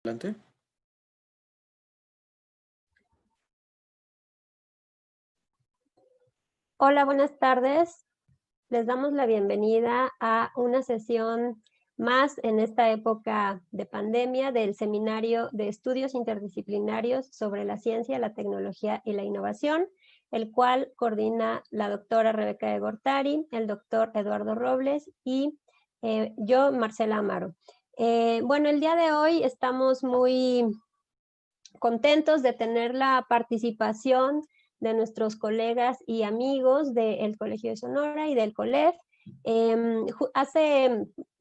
Adelante. Hola, buenas tardes. Les damos la bienvenida a una sesión más en esta época de pandemia del Seminario de Estudios Interdisciplinarios sobre la Ciencia, la Tecnología y la Innovación, el cual coordina la doctora Rebeca de Gortari, el doctor Eduardo Robles y yo, Marcela Amaro. Bueno, el día de hoy estamos muy contentos de tener la participación de nuestros colegas y amigos del Colegio de Sonora y del COLEF.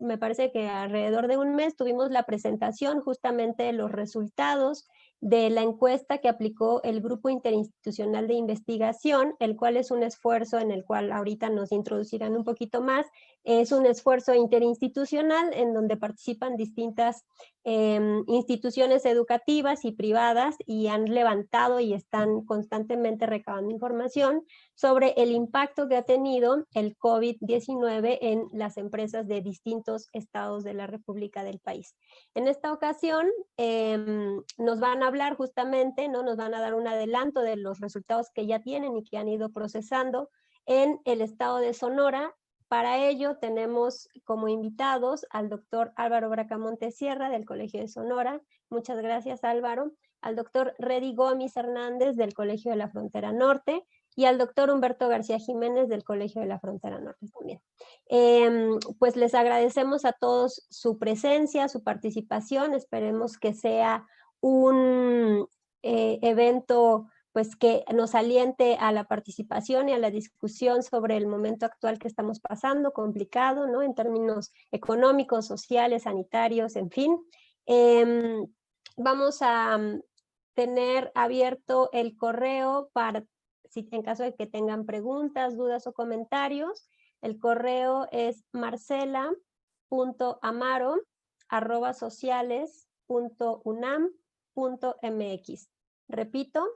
Me parece que alrededor de un mes tuvimos la presentación justamente de los resultados de la encuesta que aplicó el Grupo Interinstitucional de Investigación, el cual es un esfuerzo en el cual ahorita nos introducirán un poquito más. Es un esfuerzo interinstitucional en donde participan distintas instituciones educativas y privadas y han levantado y están constantemente recabando información sobre el impacto que ha tenido el COVID-19 en las empresas de distintos estados de la República del país. En esta ocasión nos van a hablar justamente, ¿no? Nos van a dar un adelanto de los resultados que ya tienen y que han ido procesando en el estado de Sonora. Para ello tenemos como invitados al doctor Álvaro Bracamonte Sierra del Colegio de Sonora. Muchas gracias, Álvaro. Al doctor Redi Gómez Hernández del Colegio de la Frontera Norte y al doctor Humberto García Jiménez del Colegio de la Frontera Norte también. Pues les agradecemos a todos su presencia, su participación. Esperemos que sea un evento pues que nos aliente a la participación y a la discusión sobre el momento actual que estamos pasando, complicado, ¿no? En términos económicos, sociales, sanitarios, en fin. Vamos a tener abierto el correo para, si en caso de que tengan preguntas, dudas o comentarios. El correo es marcela.amaro@sociales.unam.mx. Repito,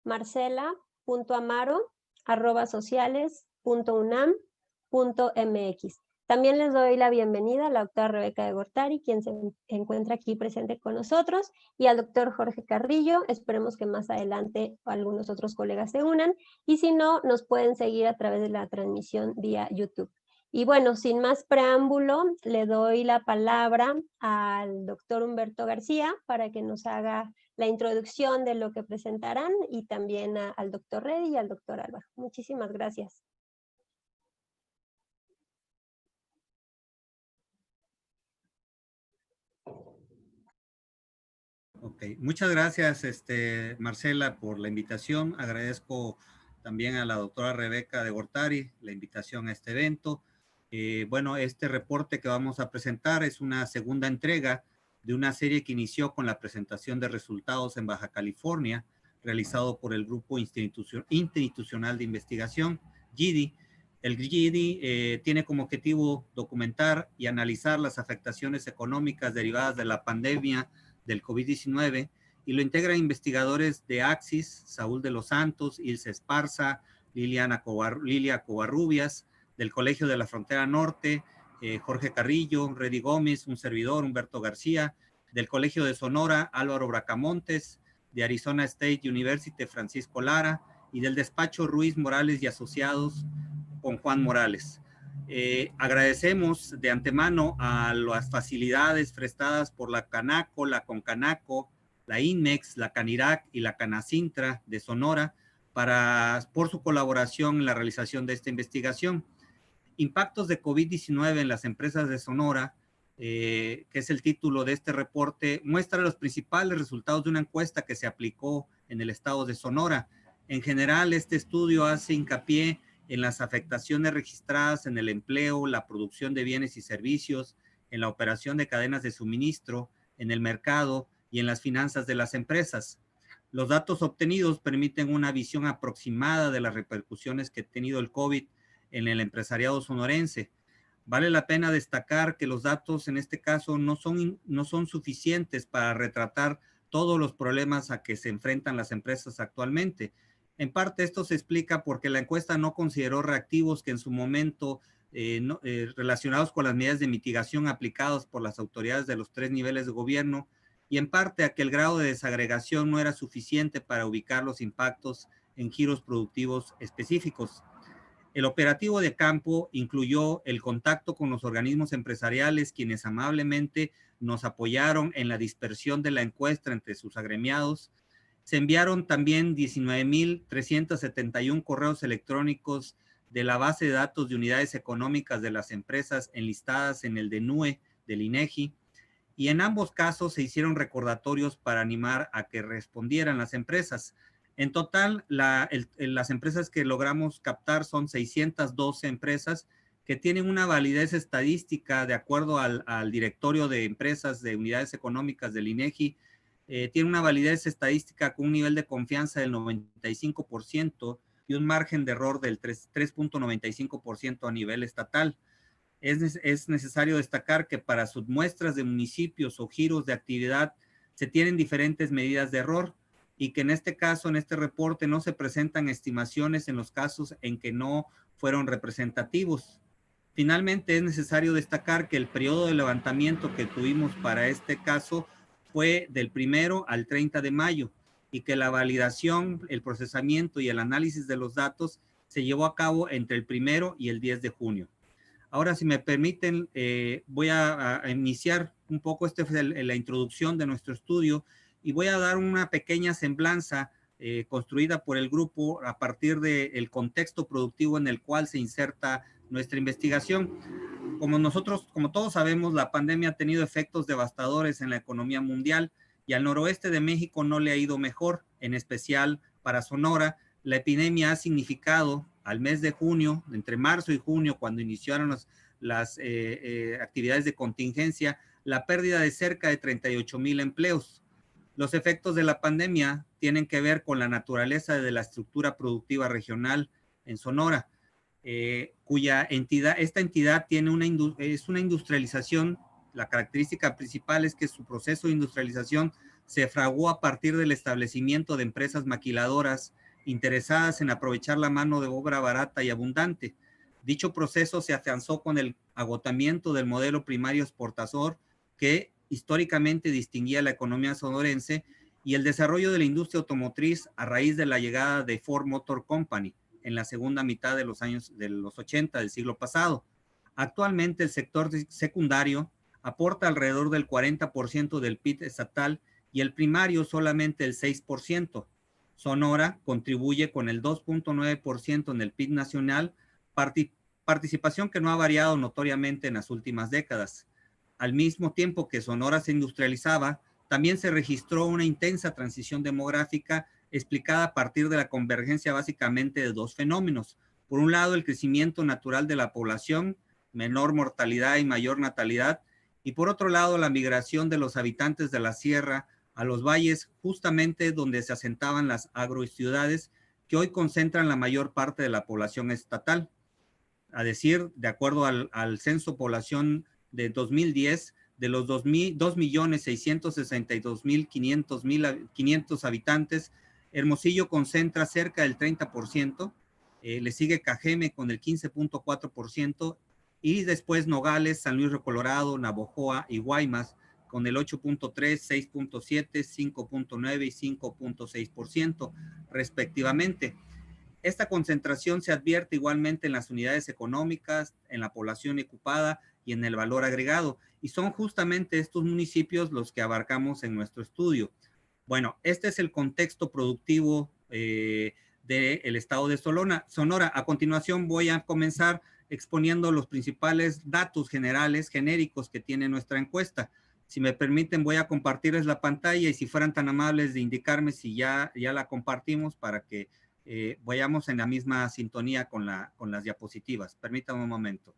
marcela.amaro@sociales.unam.mx. También les doy la bienvenida a la doctora Rebeca de Gortari, quien se encuentra aquí presente con nosotros, y al doctor Jorge Carrillo. Esperemos que más adelante algunos otros colegas se unan, y si no, nos pueden seguir a través de la transmisión vía YouTube. Y bueno, sin más preámbulo, le doy la palabra al doctor Humberto García para que nos haga la introducción de lo que presentarán, y también al doctor Redi y al doctor Álvaro. Muchísimas gracias. Ok, muchas gracias Marcela por la invitación. Agradezco también a la doctora Rebeca de Gortari la invitación a este evento. Bueno, este reporte que vamos a presentar es una segunda entrega de una serie que inició con la presentación de resultados en Baja California, realizado por el Grupo Interinstitucional de Investigación, GIDI. El GIDI tiene como objetivo documentar y analizar las afectaciones económicas derivadas de la pandemia del COVID-19 y lo integran investigadores de Axis, Saúl de los Santos, Ilse Esparza, Lilia Covarrubias, del Colegio de la Frontera Norte, Jorge Carrillo, Redi Gómez, un servidor, Humberto García, del Colegio de Sonora, Álvaro Bracamontes, de Arizona State University, Francisco Lara, y del despacho Ruiz Morales y Asociados, con Juan Morales. Agradecemos de antemano a las facilidades prestadas por la Canaco, la Concanaco, la INMEX, la Canirac y la Canacintra de Sonora por su colaboración en la realización de esta investigación. Impactos de COVID-19 en las empresas de Sonora, que es el título de este reporte, muestra los principales resultados de una encuesta que se aplicó en el estado de Sonora. En general, este estudio hace hincapié en las afectaciones registradas en el empleo, la producción de bienes y servicios, en la operación de cadenas de suministro, en el mercado y en las finanzas de las empresas. Los datos obtenidos permiten una visión aproximada de las repercusiones que ha tenido el COVID en el empresariado sonorense. Vale la pena destacar que los datos en este caso no son suficientes para retratar todos los problemas a que se enfrentan las empresas actualmente. En parte esto se explica porque la encuesta no consideró reactivos que en su momento relacionados con las medidas de mitigación aplicadas por las autoridades de los 3 niveles de gobierno y en parte a que el grado de desagregación no era suficiente para ubicar los impactos en giros productivos específicos. El operativo de campo incluyó el contacto con los organismos empresariales, quienes amablemente nos apoyaron en la dispersión de la encuesta entre sus agremiados. Se enviaron también 19,371 correos electrónicos de la base de datos de unidades económicas de las empresas enlistadas en el DNUE del INEGI, y en ambos casos se hicieron recordatorios para animar a que respondieran las empresas. En total, las empresas que logramos captar son 612 empresas que tienen una validez estadística de acuerdo al directorio de empresas de unidades económicas del INEGI. Tiene una validez estadística con un nivel de confianza del 95% y un margen de error del 3.95% a nivel estatal. Es necesario destacar que para submuestras de municipios o giros de actividad se tienen diferentes medidas de error y que en este caso, en este reporte, no se presentan estimaciones en los casos en que no fueron representativos. Finalmente, es necesario destacar que el periodo de levantamiento que tuvimos para este caso fue del 1 al 30 de mayo y que la validación, el procesamiento y el análisis de los datos se llevó a cabo entre el 1 y el 10 de junio. Ahora, si me permiten, voy a iniciar un poco, esta es la introducción de nuestro estudio, y voy a dar una pequeña semblanza construida por el grupo a partir del contexto productivo en el cual se inserta nuestra investigación. Como todos sabemos, la pandemia ha tenido efectos devastadores en la economía mundial y al noroeste de México no le ha ido mejor, en especial para Sonora. La epidemia ha significado al mes de junio, entre marzo y junio, cuando iniciaron las actividades de contingencia, la pérdida de cerca de 38,000 empleos. Los efectos de la pandemia tienen que ver con la naturaleza de la estructura productiva regional en Sonora, esta entidad es una industrialización. La característica principal es que su proceso de industrialización se fraguó a partir del establecimiento de empresas maquiladoras interesadas en aprovechar la mano de obra barata y abundante. Dicho proceso se afianzó con el agotamiento del modelo primario exportador que históricamente distinguía la economía sonorense y el desarrollo de la industria automotriz a raíz de la llegada de Ford Motor Company en la segunda mitad de los años de los 80 del siglo pasado. Actualmente el sector secundario aporta alrededor del 40% del PIB estatal y el primario solamente el 6%. Sonora contribuye con el 2.9% en el PIB nacional, participación que no ha variado notoriamente en las últimas décadas. Al mismo tiempo que Sonora se industrializaba, también se registró una intensa transición demográfica explicada a partir de la convergencia básicamente de dos fenómenos. Por un lado, el crecimiento natural de la población, menor mortalidad y mayor natalidad, y por otro lado, la migración de los habitantes de la sierra a los valles, justamente donde se asentaban las agrociudades que hoy concentran la mayor parte de la población estatal. A decir, de acuerdo al censo población de 2010, de los 2.662.500 habitantes, Hermosillo concentra cerca del 30%, le sigue Cajeme con el 15.4%, y después Nogales, San Luis Río Colorado, Navojoa y Guaymas con el 8.3, 6.7, 5.9 y 5.6% respectivamente. Esta concentración se advierte igualmente en las unidades económicas, en la población ocupada y en el valor agregado, y son justamente estos municipios los que abarcamos en nuestro estudio. Bueno, este es el contexto productivo del estado de Sonora. A continuación voy a comenzar exponiendo los principales datos generales, genéricos que tiene nuestra encuesta. Si me permiten, voy a compartirles la pantalla y si fueran tan amables de indicarme si ya la compartimos para que vayamos en la misma sintonía con las diapositivas. Permítanme un momento.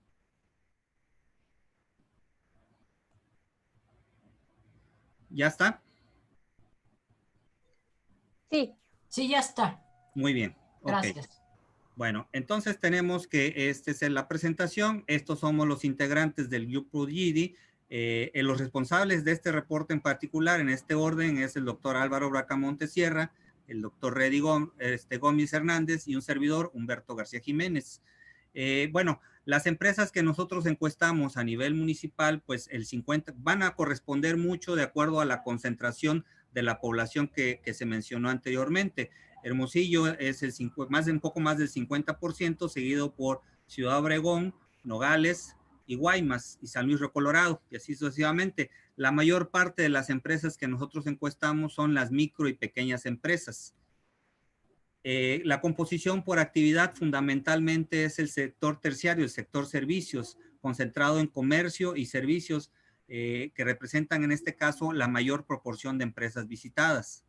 ¿Ya está? Sí. Sí, ya está. Muy bien. Gracias. Okay. Bueno, entonces tenemos que esta es la presentación. Estos somos los integrantes del grupo GIDI. Los responsables de este reporte en particular, en este orden, es el doctor Álvaro Bracamonte Sierra, el doctor Reddy Gómez Hernández y un servidor, Humberto García Jiménez. Bueno, las empresas que nosotros encuestamos a nivel municipal, pues el 50 van a corresponder mucho de acuerdo a la concentración de la población que se mencionó anteriormente. Hermosillo es un poco más del 50%, seguido por Ciudad Obregón, Nogales y Guaymas y San Luis Río Colorado, y así sucesivamente. La mayor parte de las empresas que nosotros encuestamos son las micro y pequeñas empresas. La composición por actividad fundamentalmente es el sector terciario, el sector servicios, concentrado en comercio y servicios, que representan en este caso la mayor proporción de empresas visitadas.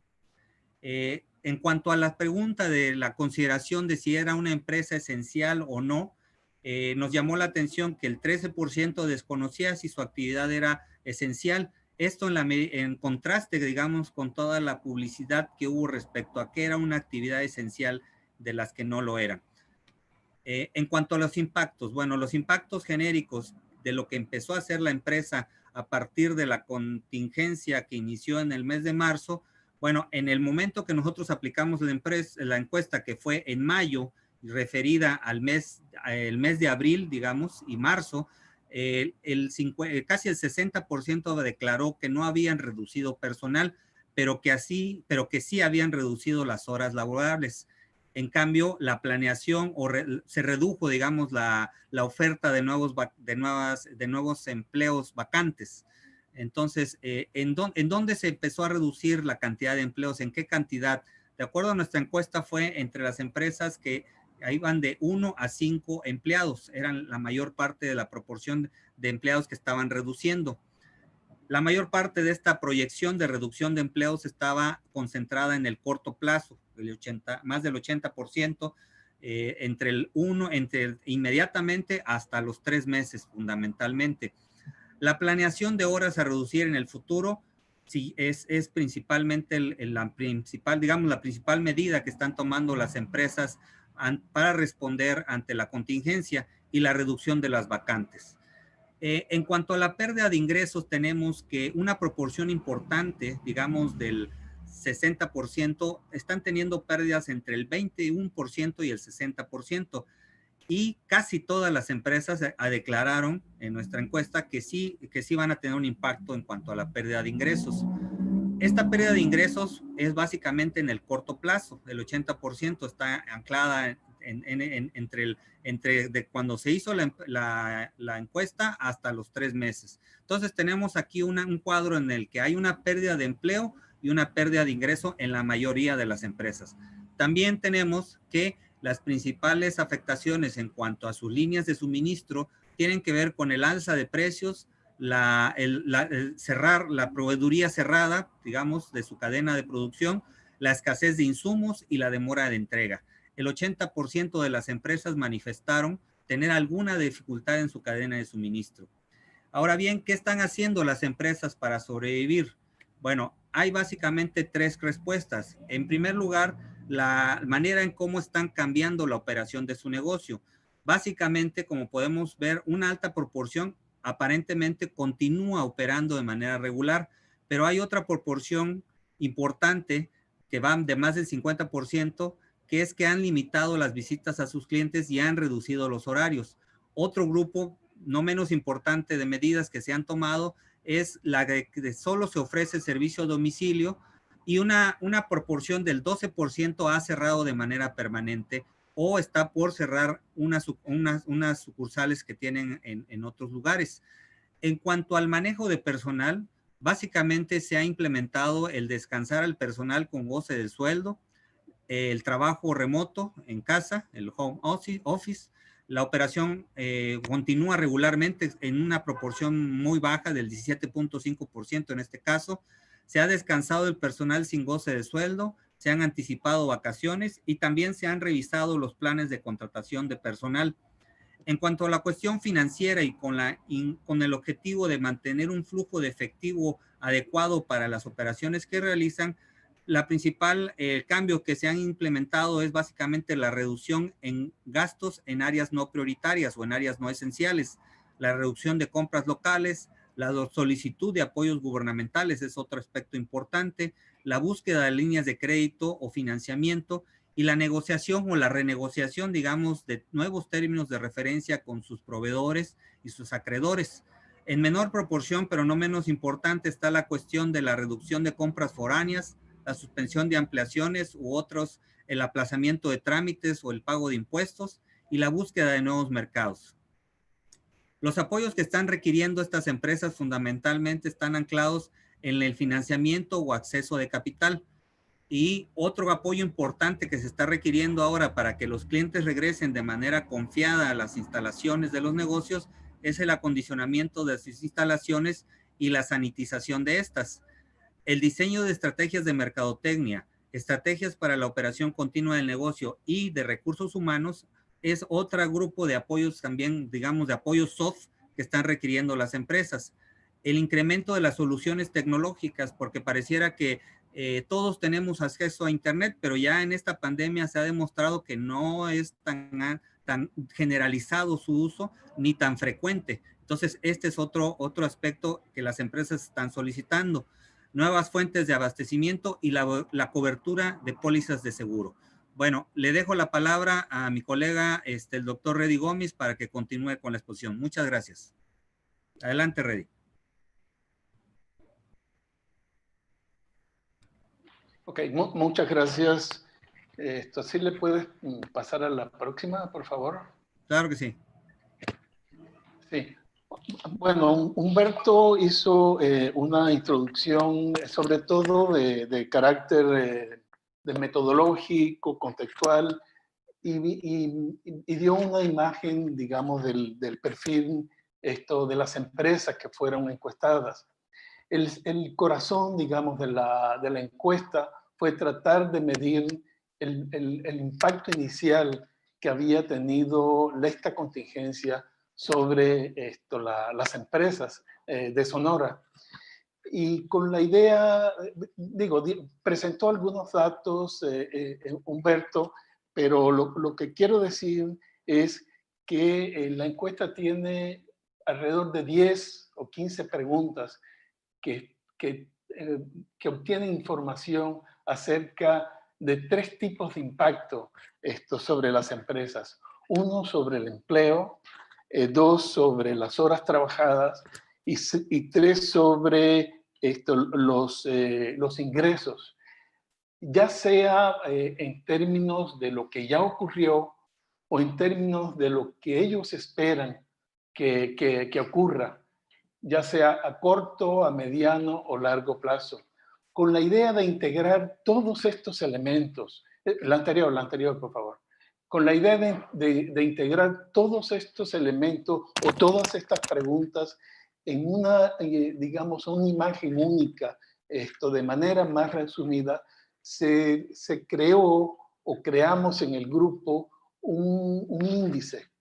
En cuanto a la pregunta de la consideración de si era una empresa esencial o no, nos llamó la atención que el 13% desconocía si su actividad era esencial. Esto en contraste, digamos, con toda la publicidad que hubo respecto a que era una actividad esencial de las que no lo eran. En cuanto a los impactos, bueno, los impactos genéricos de lo que empezó a hacer la empresa a partir de la contingencia que inició en el mes de marzo, bueno, en el momento que nosotros aplicamos la encuesta, que fue en mayo, referida al el mes de abril, digamos, y marzo, casi el 60% declaró que no habían reducido personal, pero que sí habían reducido las horas laborables. En cambio, la planeación se redujo, digamos, la oferta de nuevos empleos vacantes. Entonces, ¿en dónde se empezó a reducir la cantidad de empleos? ¿En qué cantidad? De acuerdo a nuestra encuesta, fue entre las empresas que iban de 1 a 5 empleados. Eran la mayor parte de la proporción de empleados que estaban reduciendo. La mayor parte de esta proyección de reducción de empleos estaba concentrada en el corto plazo, más del 80%, entre inmediatamente hasta los 3 meses, fundamentalmente. La planeación de horas a reducir en el futuro sí, es principalmente la principal medida que están tomando las empresas para responder ante la contingencia y la reducción de las vacantes. En cuanto a la pérdida de ingresos, tenemos que una proporción importante, digamos, del 60%, están teniendo pérdidas entre el 21% y el 60%. Y casi todas las empresas declararon en nuestra encuesta que sí van a tener un impacto en cuanto a la pérdida de ingresos. Esta pérdida de ingresos es básicamente en el corto plazo. El 80% está anclada entre cuando se hizo la encuesta hasta los 3 meses. Entonces tenemos aquí un cuadro en el que hay una pérdida de empleo y una pérdida de ingreso en la mayoría de las empresas. También tenemos que las principales afectaciones en cuanto a sus líneas de suministro tienen que ver con el alza de precios, cerrar la proveeduría cerrada, digamos, de su cadena de producción, la escasez de insumos y la demora de entrega. El 80% de las empresas manifestaron tener alguna dificultad en su cadena de suministro. Ahora bien, ¿qué están haciendo las empresas para sobrevivir? Bueno, hay básicamente 3 respuestas. En primer lugar, la manera en cómo están cambiando la operación de su negocio. Básicamente, como podemos ver, una alta proporción aparentemente continúa operando de manera regular, pero hay otra proporción importante que van de más del 50%, que es que han limitado las visitas a sus clientes y han reducido los horarios. Otro grupo no menos importante de medidas que se han tomado es la de que solo se ofrece servicio a domicilio, y una proporción del 12% ha cerrado de manera permanente o está por cerrar unas sucursales que tienen en otros lugares. En cuanto al manejo de personal, básicamente se ha implementado el descansar al personal con goce de sueldo, el trabajo remoto en casa, el home office. La operación continúa regularmente en una proporción muy baja del 17.5% en este caso. Se ha descansado el personal sin goce de sueldo, se han anticipado vacaciones y también se han revisado los planes de contratación de personal. En cuanto a la cuestión financiera y con el objetivo de mantener un flujo de efectivo adecuado para las operaciones que realizan, la principal cambio que se han implementado es básicamente la reducción en gastos en áreas no prioritarias o en áreas no esenciales, la reducción de compras locales, la solicitud de apoyos gubernamentales es otro aspecto importante, la búsqueda de líneas de crédito o financiamiento y la negociación o la renegociación, digamos, de nuevos términos de referencia con sus proveedores y sus acreedores. En menor proporción, pero no menos importante, está la cuestión de la reducción de compras foráneas, la suspensión de ampliaciones u otros, el aplazamiento de trámites o el pago de impuestos y la búsqueda de nuevos mercados. Los apoyos que están requiriendo estas empresas fundamentalmente están anclados en el financiamiento o acceso de capital. Y otro apoyo importante que se está requiriendo ahora para que los clientes regresen de manera confiada a las instalaciones de los negocios es el acondicionamiento de sus instalaciones y la sanitización de estas. El diseño de estrategias de mercadotecnia, estrategias para la operación continua del negocio y de recursos humanos es otro grupo de apoyos también, digamos, de apoyos soft que están requiriendo las empresas. El incremento de las soluciones tecnológicas, porque pareciera que todos tenemos acceso a Internet, pero ya en esta pandemia se ha demostrado que no es tan generalizado su uso ni tan frecuente. Entonces, este es otro aspecto que las empresas están solicitando. Nuevas fuentes de abastecimiento y la cobertura de pólizas de seguro. Bueno, le dejo la palabra a mi colega, el doctor Reddy Gómez, para que continúe con la exposición. Muchas gracias. Adelante, Reddy. Ok, muchas gracias. ¿Sí le puedes pasar a la próxima, por favor? Claro que sí. Sí. Bueno, Humberto hizo una introducción sobre todo de carácter de metodológico, contextual, y dio una imagen, digamos, del perfil de las empresas que fueron encuestadas. El corazón, digamos, de la encuesta fue tratar de medir el impacto inicial que había tenido esta contingencia sobre las empresas de Sonora. Y con la idea, presentó algunos datos Humberto, pero lo que quiero decir es que la encuesta tiene alrededor de 10 o 15 preguntas que obtienen información acerca de 3 tipos de impacto sobre las empresas. Uno sobre el empleo, 2 sobre las horas trabajadas y 3 sobre los ingresos, ya sea en términos de lo que ya ocurrió o en términos de lo que ellos esperan que ocurra, ya sea a corto, a mediano o largo plazo, con la idea de integrar todos estos elementos. La anterior, por favor. Con la idea de integrar todos estos elementos o todas estas preguntas en una, digamos, una imagen única, de manera más resumida, se creó o creamos en el grupo un índice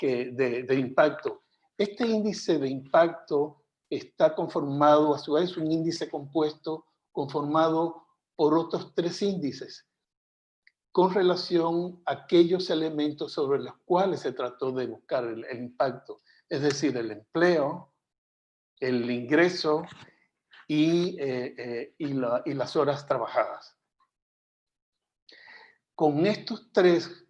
de impacto. Este índice de impacto está conformado, a su vez, un índice compuesto conformado por otros 3 índices con relación a aquellos elementos sobre los cuales se trató de buscar el impacto, es decir, el empleo, el ingreso y las horas trabajadas. Con estos 3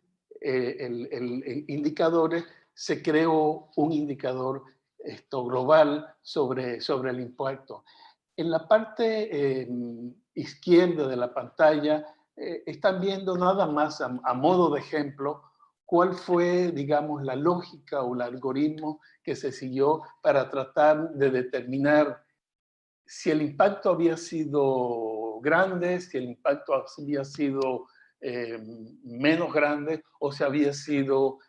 indicadores se creó un indicador global sobre el impacto. En la parte izquierda de la pantalla están viendo nada más a modo de ejemplo cuál fue, digamos, la lógica o el algoritmo que se siguió para tratar de determinar si el impacto había sido grande, si el impacto había sido menos grande o si había sido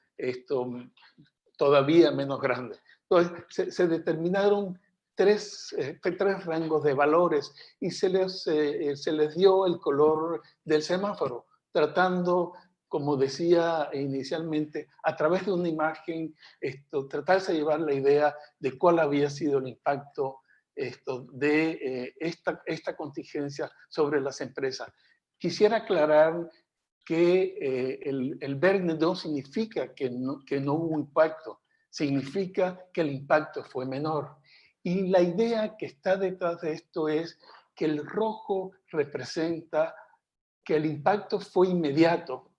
todavía menos grande. Entonces, se determinaron 3 rangos de valores y se les dio el color del semáforo, tratando, como decía inicialmente, a través de una imagen, tratarse de llevar la idea de cuál había sido el impacto de esta contingencia sobre las empresas. Quisiera aclarar que el verde no significa que no hubo impacto, significa que el impacto fue menor. Y la idea que está detrás de esto es que el rojo representa que el impacto fue inmediato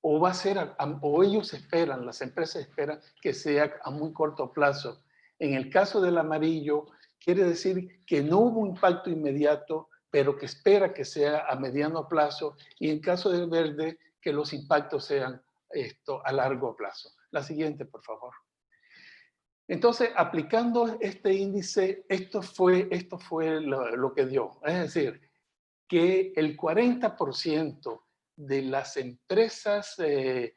o va a ser, o ellos esperan, las empresas esperan que sea a muy corto plazo. En el caso del amarillo, quiere decir que no hubo impacto inmediato, pero que espera que sea a mediano plazo, y en caso del verde, que los impactos sean a largo plazo. La siguiente, por favor. Entonces, aplicando este índice, esto fue lo que dio. Es decir, que el 40% de las empresas de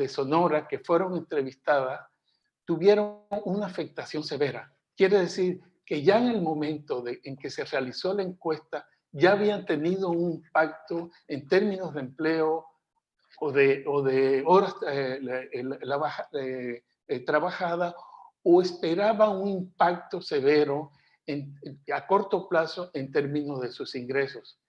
Sonora que fueron entrevistadas tuvieron una afectación severa. Quiere decir que ya en el momento en que se realizó la encuesta, ya habían tenido un impacto en términos de empleo o de horas trabajadas, o esperaban un impacto severo a corto plazo en términos de sus ingresos.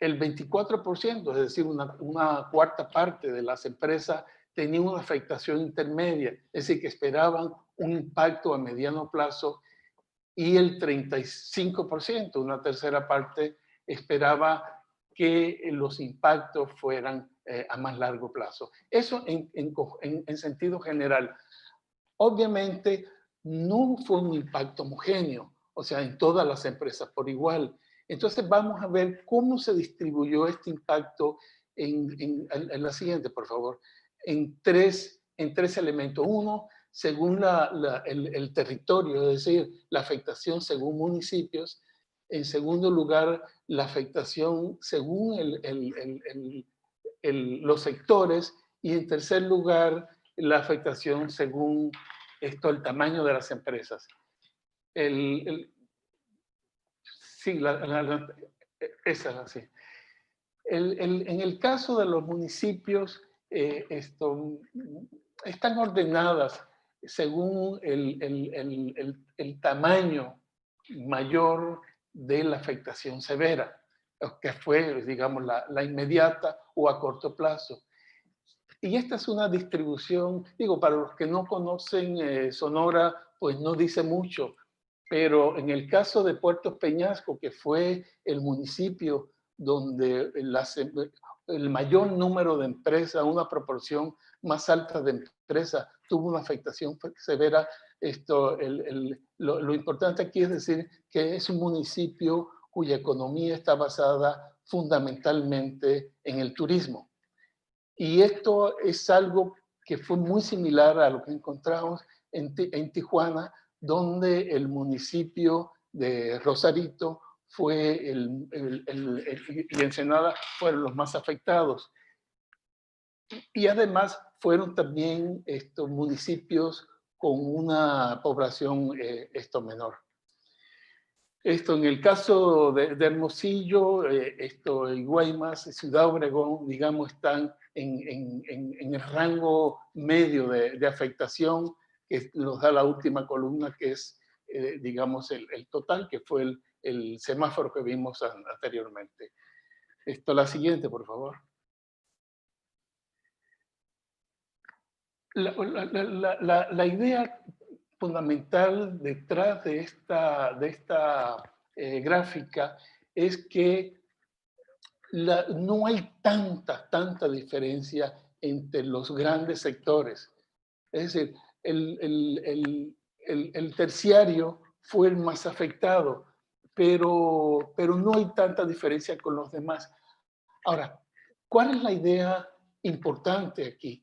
El 24%, es decir, una cuarta parte de las empresas tenían una afectación intermedia, es decir, que esperaban un impacto a mediano plazo, y el 35%, una tercera parte, esperaba que los impactos fueran a más largo plazo. Eso en sentido general. Obviamente, no fue un impacto homogéneo, o sea, en todas las empresas por igual. Entonces, vamos a ver cómo se distribuyó este impacto en la siguiente, por favor, en tres elementos. Uno, según el territorio, es decir, la afectación según municipios. En segundo lugar, la afectación según los sectores. Y en tercer lugar, la afectación según el tamaño de las empresas. Sí, esa es así. En el caso de los municipios, están ordenadas según el tamaño mayor de la afectación severa, que fue, digamos, la inmediata o a corto plazo. Y esta es una distribución, digo, para los que no conocen Sonora, pues no dice mucho, pero en el caso de Puerto Peñasco, que fue el municipio donde el mayor número de empresas, una proporción más alta de empresas, tuvo una afectación severa, lo importante aquí es decir que es un municipio cuya economía está basada fundamentalmente en el turismo. Y esto es algo que fue muy similar a lo que encontramos en Tijuana, donde el municipio de Rosarito y Ensenada fueron los más afectados. Y además fueron también estos municipios con una población menor. En el caso de Hermosillo, y Guaymas, Ciudad Obregón, digamos, están en el rango medio de afectación, que nos da la última columna, que es, digamos, el total, que fue el semáforo que vimos anteriormente. La siguiente, por favor. La idea fundamental detrás de esta gráfica es que no hay tanta diferencia entre los grandes sectores. Es decir, el terciario fue el más afectado, pero no hay tanta diferencia con los demás. Ahora, ¿cuál es la idea importante aquí?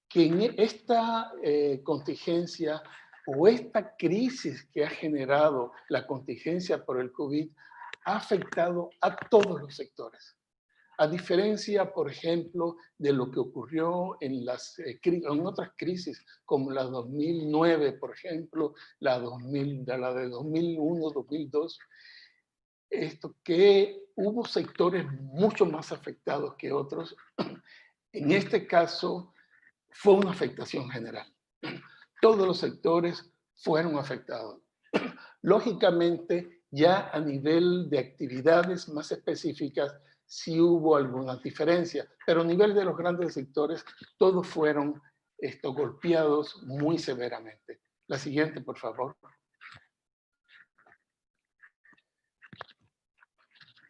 Que en esta contingencia o esta crisis que ha generado la contingencia por el COVID ha afectado a todos los sectores. A diferencia, por ejemplo, de lo que ocurrió en otras crisis, como la 2009, por ejemplo, la de 2001, 2002, que hubo sectores mucho más afectados que otros. En este caso, fue una afectación general. Todos los sectores fueron afectados. Lógicamente, ya a nivel de actividades más específicas, sí hubo algunas diferencias, pero a nivel de los grandes sectores, todos fueron golpeados muy severamente. La siguiente, por favor.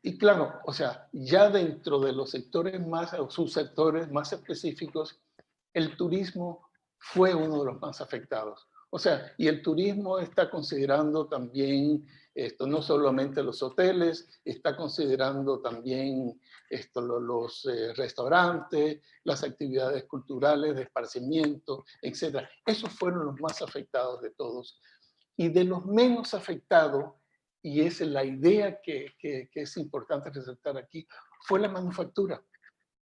Y claro, o sea, ya dentro de los sectores más, o subsectores más específicos, el turismo fue uno de los más afectados. O sea, y el turismo está considerando también esto, no solamente los hoteles, está considerando también esto, los restaurantes, las actividades culturales de esparcimiento, etc. Esos fueron los más afectados de todos. Y de los menos afectados, y esa es la idea que es importante resaltar aquí, fue la manufactura,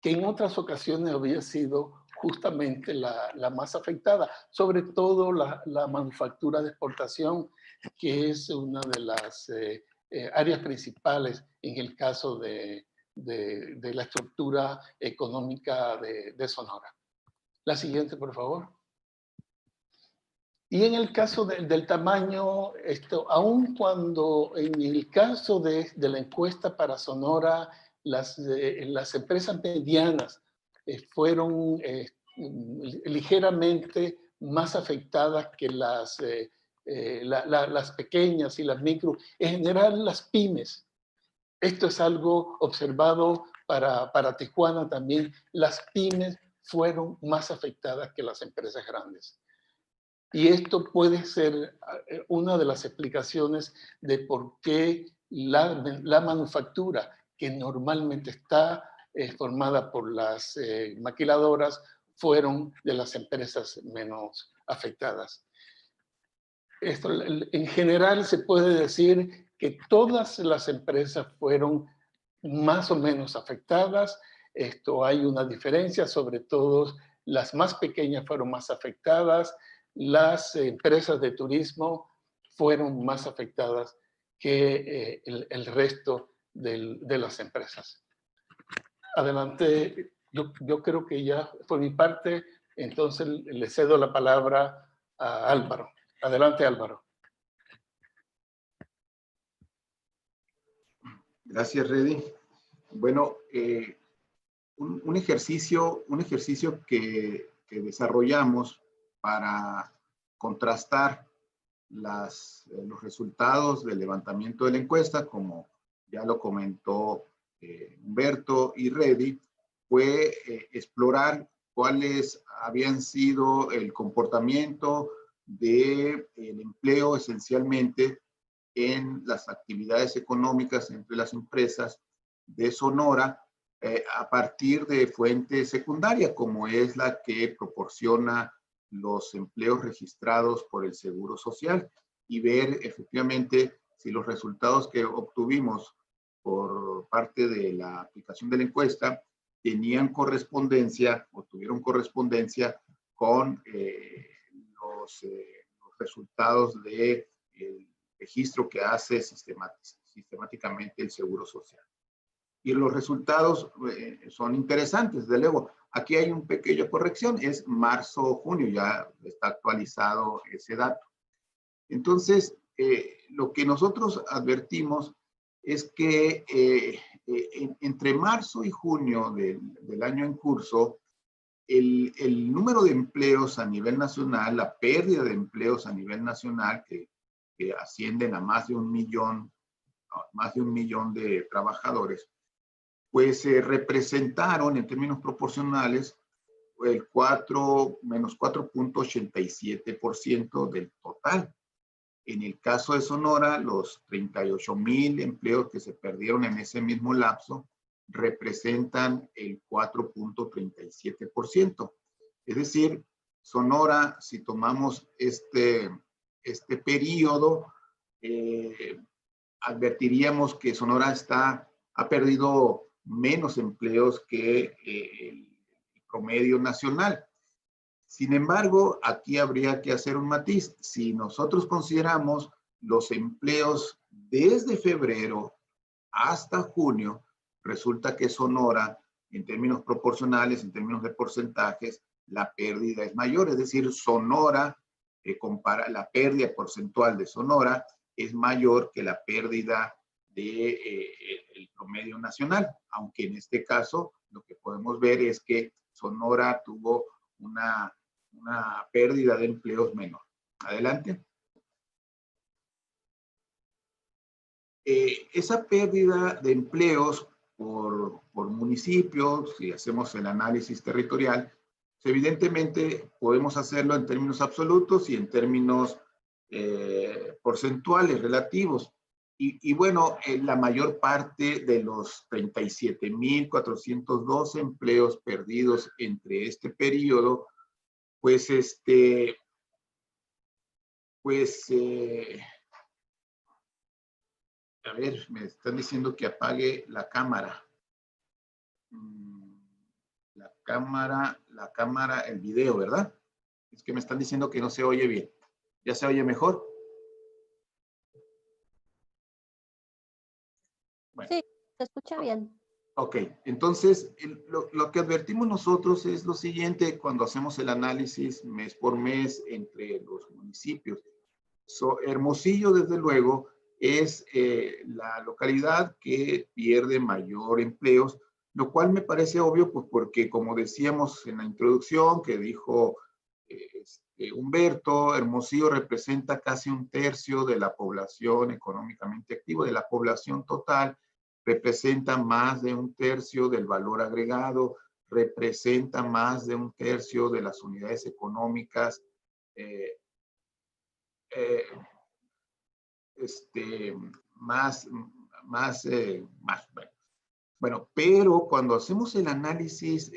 que en otras ocasiones había sido justamente la más afectada, sobre todo la manufactura de exportación, que es una de las áreas principales en el caso de la estructura económica de Sonora. La siguiente, por favor. Y en el caso del tamaño, aun cuando en el caso de la encuesta para Sonora, las empresas medianas fueron ligeramente más afectadas que las pequeñas y las micro. En general, las pymes. Esto es algo observado para Tijuana también. Las pymes fueron más afectadas que las empresas grandes. Y esto puede ser una de las explicaciones de por qué la manufactura, que normalmente está formada por las maquiladoras, fueron de las empresas menos afectadas. Esto, en general se puede decir que todas las empresas fueron más o menos afectadas. Hay una diferencia, sobre todo las más pequeñas fueron más afectadas. Las empresas de turismo fueron más afectadas que el resto de las empresas. Adelante, yo creo que ya por mi parte, entonces le cedo la palabra a Álvaro. Adelante, Álvaro. Gracias, Reddy. Bueno, un ejercicio que desarrollamos para contrastar los resultados del levantamiento de la encuesta, como ya lo comentó Humberto y Reddy, fue explorar cuáles habían sido el comportamiento del empleo esencialmente en las actividades económicas entre las empresas de Sonora a partir de fuentes secundarias, como es la que proporciona los empleos registrados por el Seguro Social, y ver efectivamente si los resultados que obtuvimos por parte de la aplicación de la encuesta tenían correspondencia o tuvieron correspondencia con los resultados del registro que hace sistemáticamente el Seguro Social. Y los resultados son interesantes, de luego. Aquí hay una pequeña corrección, es marzo-junio, ya está actualizado ese dato. Entonces, lo que nosotros advertimos es que entre marzo y junio del año en curso, el número de empleos a nivel nacional, la pérdida de empleos a nivel nacional, que ascienden a más de 1 millón de trabajadores, pues se representaron en términos proporcionales el menos 4.87% del total. En el caso de Sonora, los 38,000 empleos que se perdieron en ese mismo lapso representan el 4.37%. Es decir, Sonora, si tomamos este periodo, advertiríamos que Sonora ha perdido menos empleos que el promedio nacional. Sin embargo, aquí habría que hacer un matiz. Si nosotros consideramos los empleos desde febrero hasta junio, resulta que Sonora, en términos proporcionales, en términos de porcentajes, la pérdida es mayor. Es decir, Sonora, la pérdida porcentual de Sonora es mayor que la pérdida del promedio nacional, aunque en este caso lo que podemos ver es que Sonora tuvo una pérdida de empleos menor. Adelante. Esa pérdida de empleos por municipios, si hacemos el análisis territorial, pues evidentemente podemos hacerlo en términos absolutos y en términos porcentuales, relativos. Y bueno, la mayor parte de los 37.412 empleos perdidos entre este periodo, pues a ver, me están diciendo que apague la cámara. La cámara, el video, ¿verdad? Es que me están diciendo que no se oye bien. ¿Ya se oye mejor? Bueno. Sí, se escucha bien. Ok, entonces lo que advertimos nosotros es lo siguiente cuando hacemos el análisis mes por mes entre los municipios. Hermosillo, desde luego, es la localidad que pierde mayor empleos, lo cual me parece obvio, pues porque como decíamos en la introducción que dijo Humberto, Hermosillo representa casi un tercio de la población económicamente activa, de la población total, representa más de un tercio del valor agregado, representa más de un tercio de las unidades económicas, bueno, pero cuando hacemos el análisis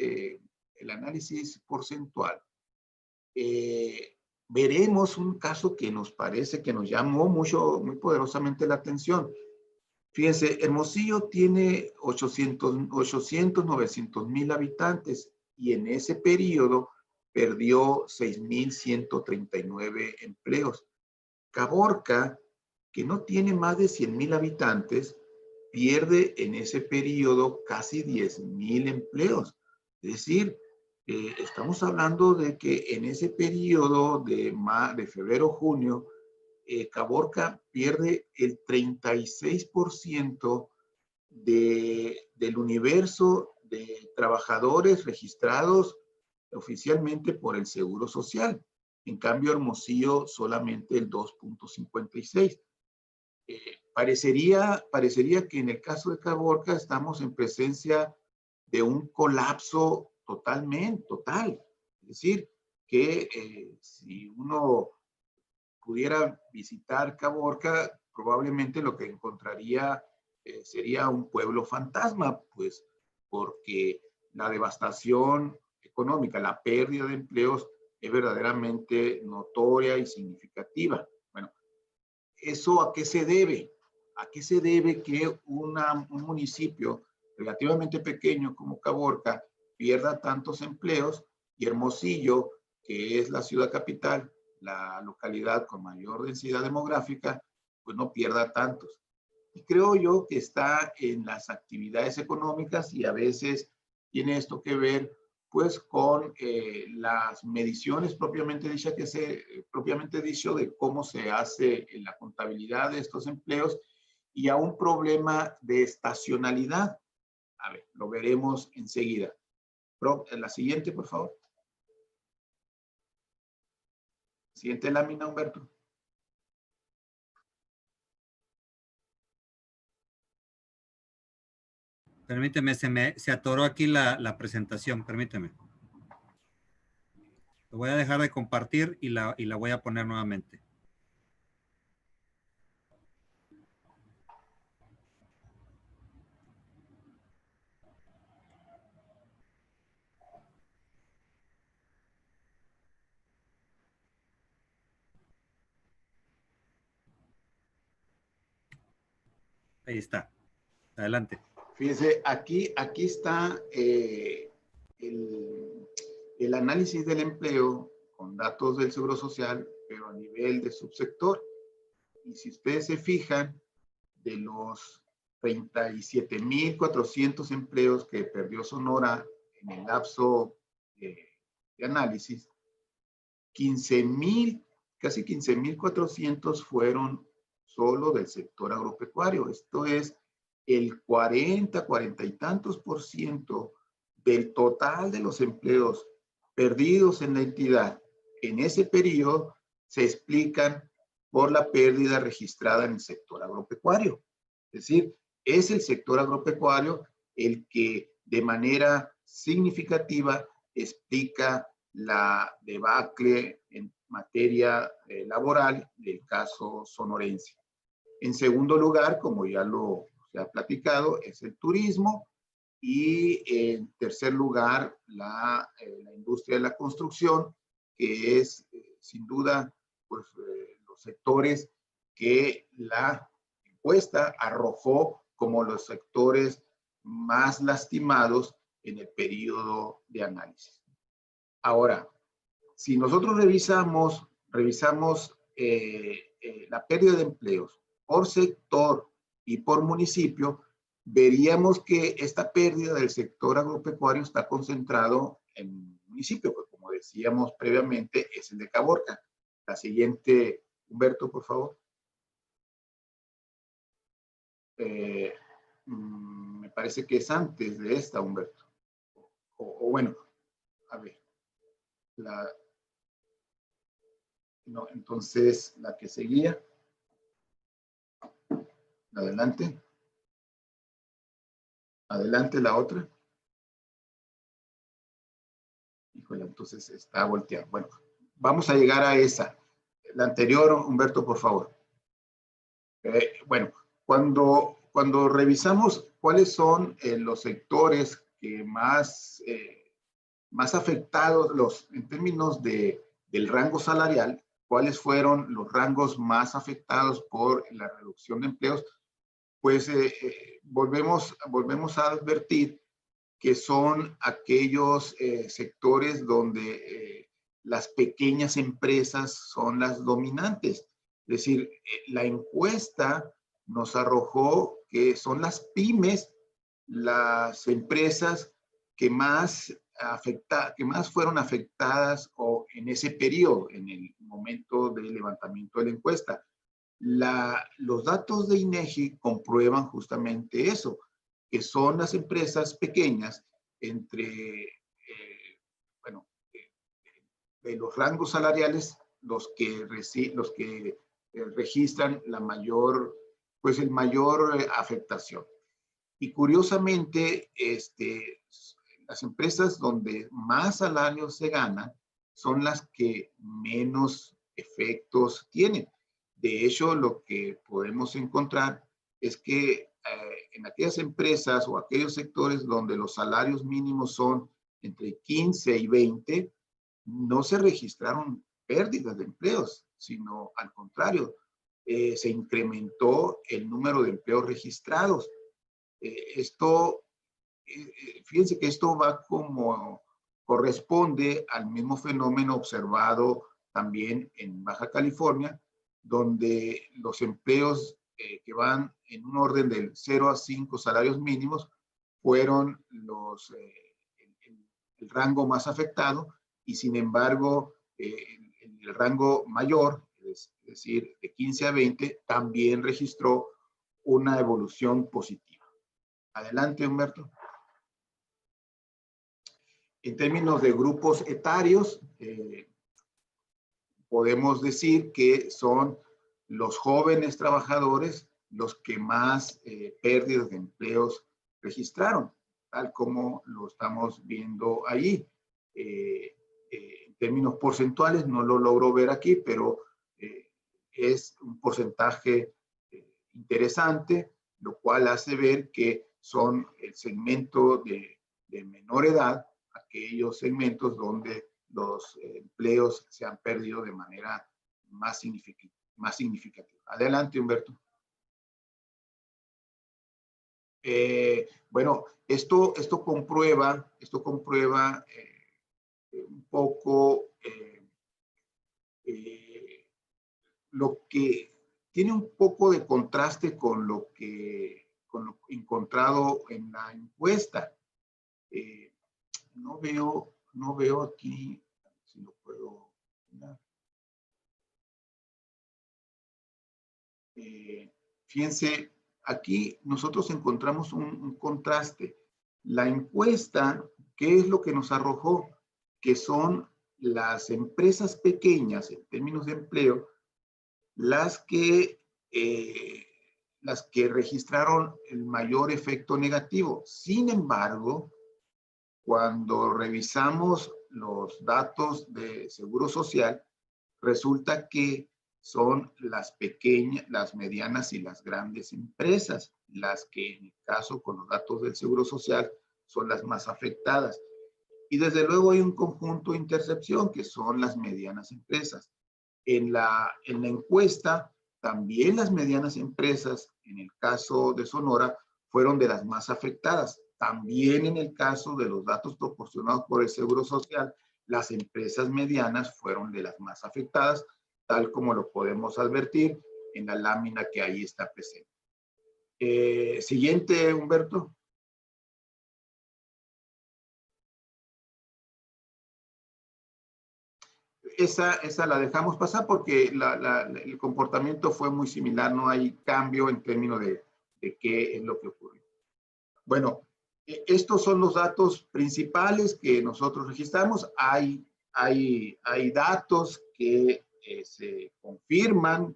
porcentual, veremos un caso que nos parece que nos llamó muy poderosamente la atención. Fíjense, Hermosillo tiene 900,000 habitantes y en ese periodo perdió 6,139 empleos. Caborca, que no tiene más de 100,000 habitantes, pierde en ese periodo casi 10,000 empleos. Es decir, estamos hablando de que en ese periodo de febrero-junio, Caborca pierde el 36% del universo de trabajadores registrados oficialmente por el Seguro Social. En cambio, Hermosillo solamente el 2,56. Parecería que en el caso de Caborca estamos en presencia de un colapso total. Es decir, que si uno pudiera visitar Caborca, probablemente lo que encontraría sería un pueblo fantasma, pues porque la devastación económica, la pérdida de empleos es verdaderamente notoria y significativa. Bueno, ¿eso a qué se debe? ¿A qué se debe que un municipio relativamente pequeño como Caborca pierda tantos empleos y Hermosillo, que es la ciudad capital, la localidad con mayor densidad demográfica, pues no pierda tantos? Y creo yo que está en las actividades económicas y a veces tiene esto que ver pues con las mediciones propiamente dicho de cómo se hace la contabilidad de estos empleos y a un problema de estacionalidad. A ver, lo veremos enseguida. La siguiente, por favor. Siguiente lámina, Humberto. Permíteme, se atoró aquí la presentación, permíteme. Lo voy a dejar de compartir y la voy a poner nuevamente. Ahí está. Adelante. Fíjense, aquí está el análisis del empleo con datos del Seguro Social, pero a nivel de subsector. Y si ustedes se fijan, de los 37,400 empleos que perdió Sonora en el lapso de análisis, 15,000, casi 15,400 fueron solo del sector agropecuario. Esto es el 40 y tantos % del total de los empleos perdidos en la entidad en ese periodo se explican por la pérdida registrada en el sector agropecuario. Es decir, es el sector agropecuario el que de manera significativa explica la debacle en materia laboral del caso sonorense. En segundo lugar, como ya se ha platicado, es el turismo. Y en tercer lugar, la industria de la construcción, que es sin duda pues, los sectores que la encuesta arrojó como los sectores más lastimados en el periodo de análisis. Ahora, si nosotros revisamos la pérdida de empleos por sector y por municipio, veríamos que esta pérdida del sector agropecuario está concentrado en un municipio, pues como decíamos previamente, es el de Caborca. La siguiente, Humberto, por favor. Me parece que es antes de esta, Humberto. O bueno, a ver. No, entonces, la que seguía. Adelante. Adelante la otra. Híjole, entonces está volteado. Bueno, vamos a llegar a esa. La anterior, Humberto, por favor. Bueno, cuando revisamos cuáles son los sectores que más afectados en términos del rango salarial, cuáles fueron los rangos más afectados por la reducción de empleos, pues volvemos a advertir que son aquellos sectores donde las pequeñas empresas son las dominantes. Es decir, la encuesta nos arrojó que son las pymes, las empresas que más fueron afectadas en ese periodo, en el momento del levantamiento de la encuesta. Los datos de INEGI comprueban justamente eso, que son las empresas pequeñas de los rangos salariales los que registran el mayor afectación. Y curiosamente, las empresas donde más salarios se ganan son las que menos efectos tienen. De hecho, lo que podemos encontrar es que en aquellas empresas o aquellos sectores donde los salarios mínimos son entre 15 y 20, no se registraron pérdidas de empleos, sino al contrario, se incrementó el número de empleos registrados. Fíjense que esto corresponde al mismo fenómeno observado también en Baja California, donde los empleos que van en un orden del 0 a 5 salarios mínimos fueron el rango más afectado, y sin embargo el rango mayor, es decir, de 15 a 20, también registró una evolución positiva. Adelante, Humberto. En términos de grupos etarios, podemos decir que son los jóvenes trabajadores los que más pérdidas de empleos registraron, tal como lo estamos viendo allí. En términos porcentuales, no lo logro ver aquí, pero es un porcentaje interesante, lo cual hace ver que son el segmento de menor edad, aquellos segmentos donde los empleos se han perdido de manera más significativa. Adelante, Humberto. Bueno, esto comprueba un poco lo que tiene un poco de contraste con lo encontrado en la encuesta. No veo aquí si lo puedo poner. Fíjense, aquí nosotros encontramos un contraste. La encuesta, ¿qué es lo que nos arrojó? Que son las empresas pequeñas en términos de empleo las que las que registraron el mayor efecto negativo. Sin embargo, cuando revisamos los datos de Seguro Social, resulta que son las pequeñas, las medianas y las grandes empresas las que, en el caso con los datos del Seguro Social, son las más afectadas. Y desde luego hay un conjunto de intercepción, que son las medianas empresas. En la encuesta, también las medianas empresas, en el caso de Sonora, fueron de las más afectadas. También en el caso de los datos proporcionados por el Seguro Social, las empresas medianas fueron de las más afectadas, tal como lo podemos advertir en la lámina que ahí está presente. Siguiente, Humberto. Esa la dejamos pasar porque el comportamiento fue muy similar, no hay cambio en términos de qué es lo que ocurrió. Bueno, estos son los datos principales que nosotros registramos. Hay datos que se confirman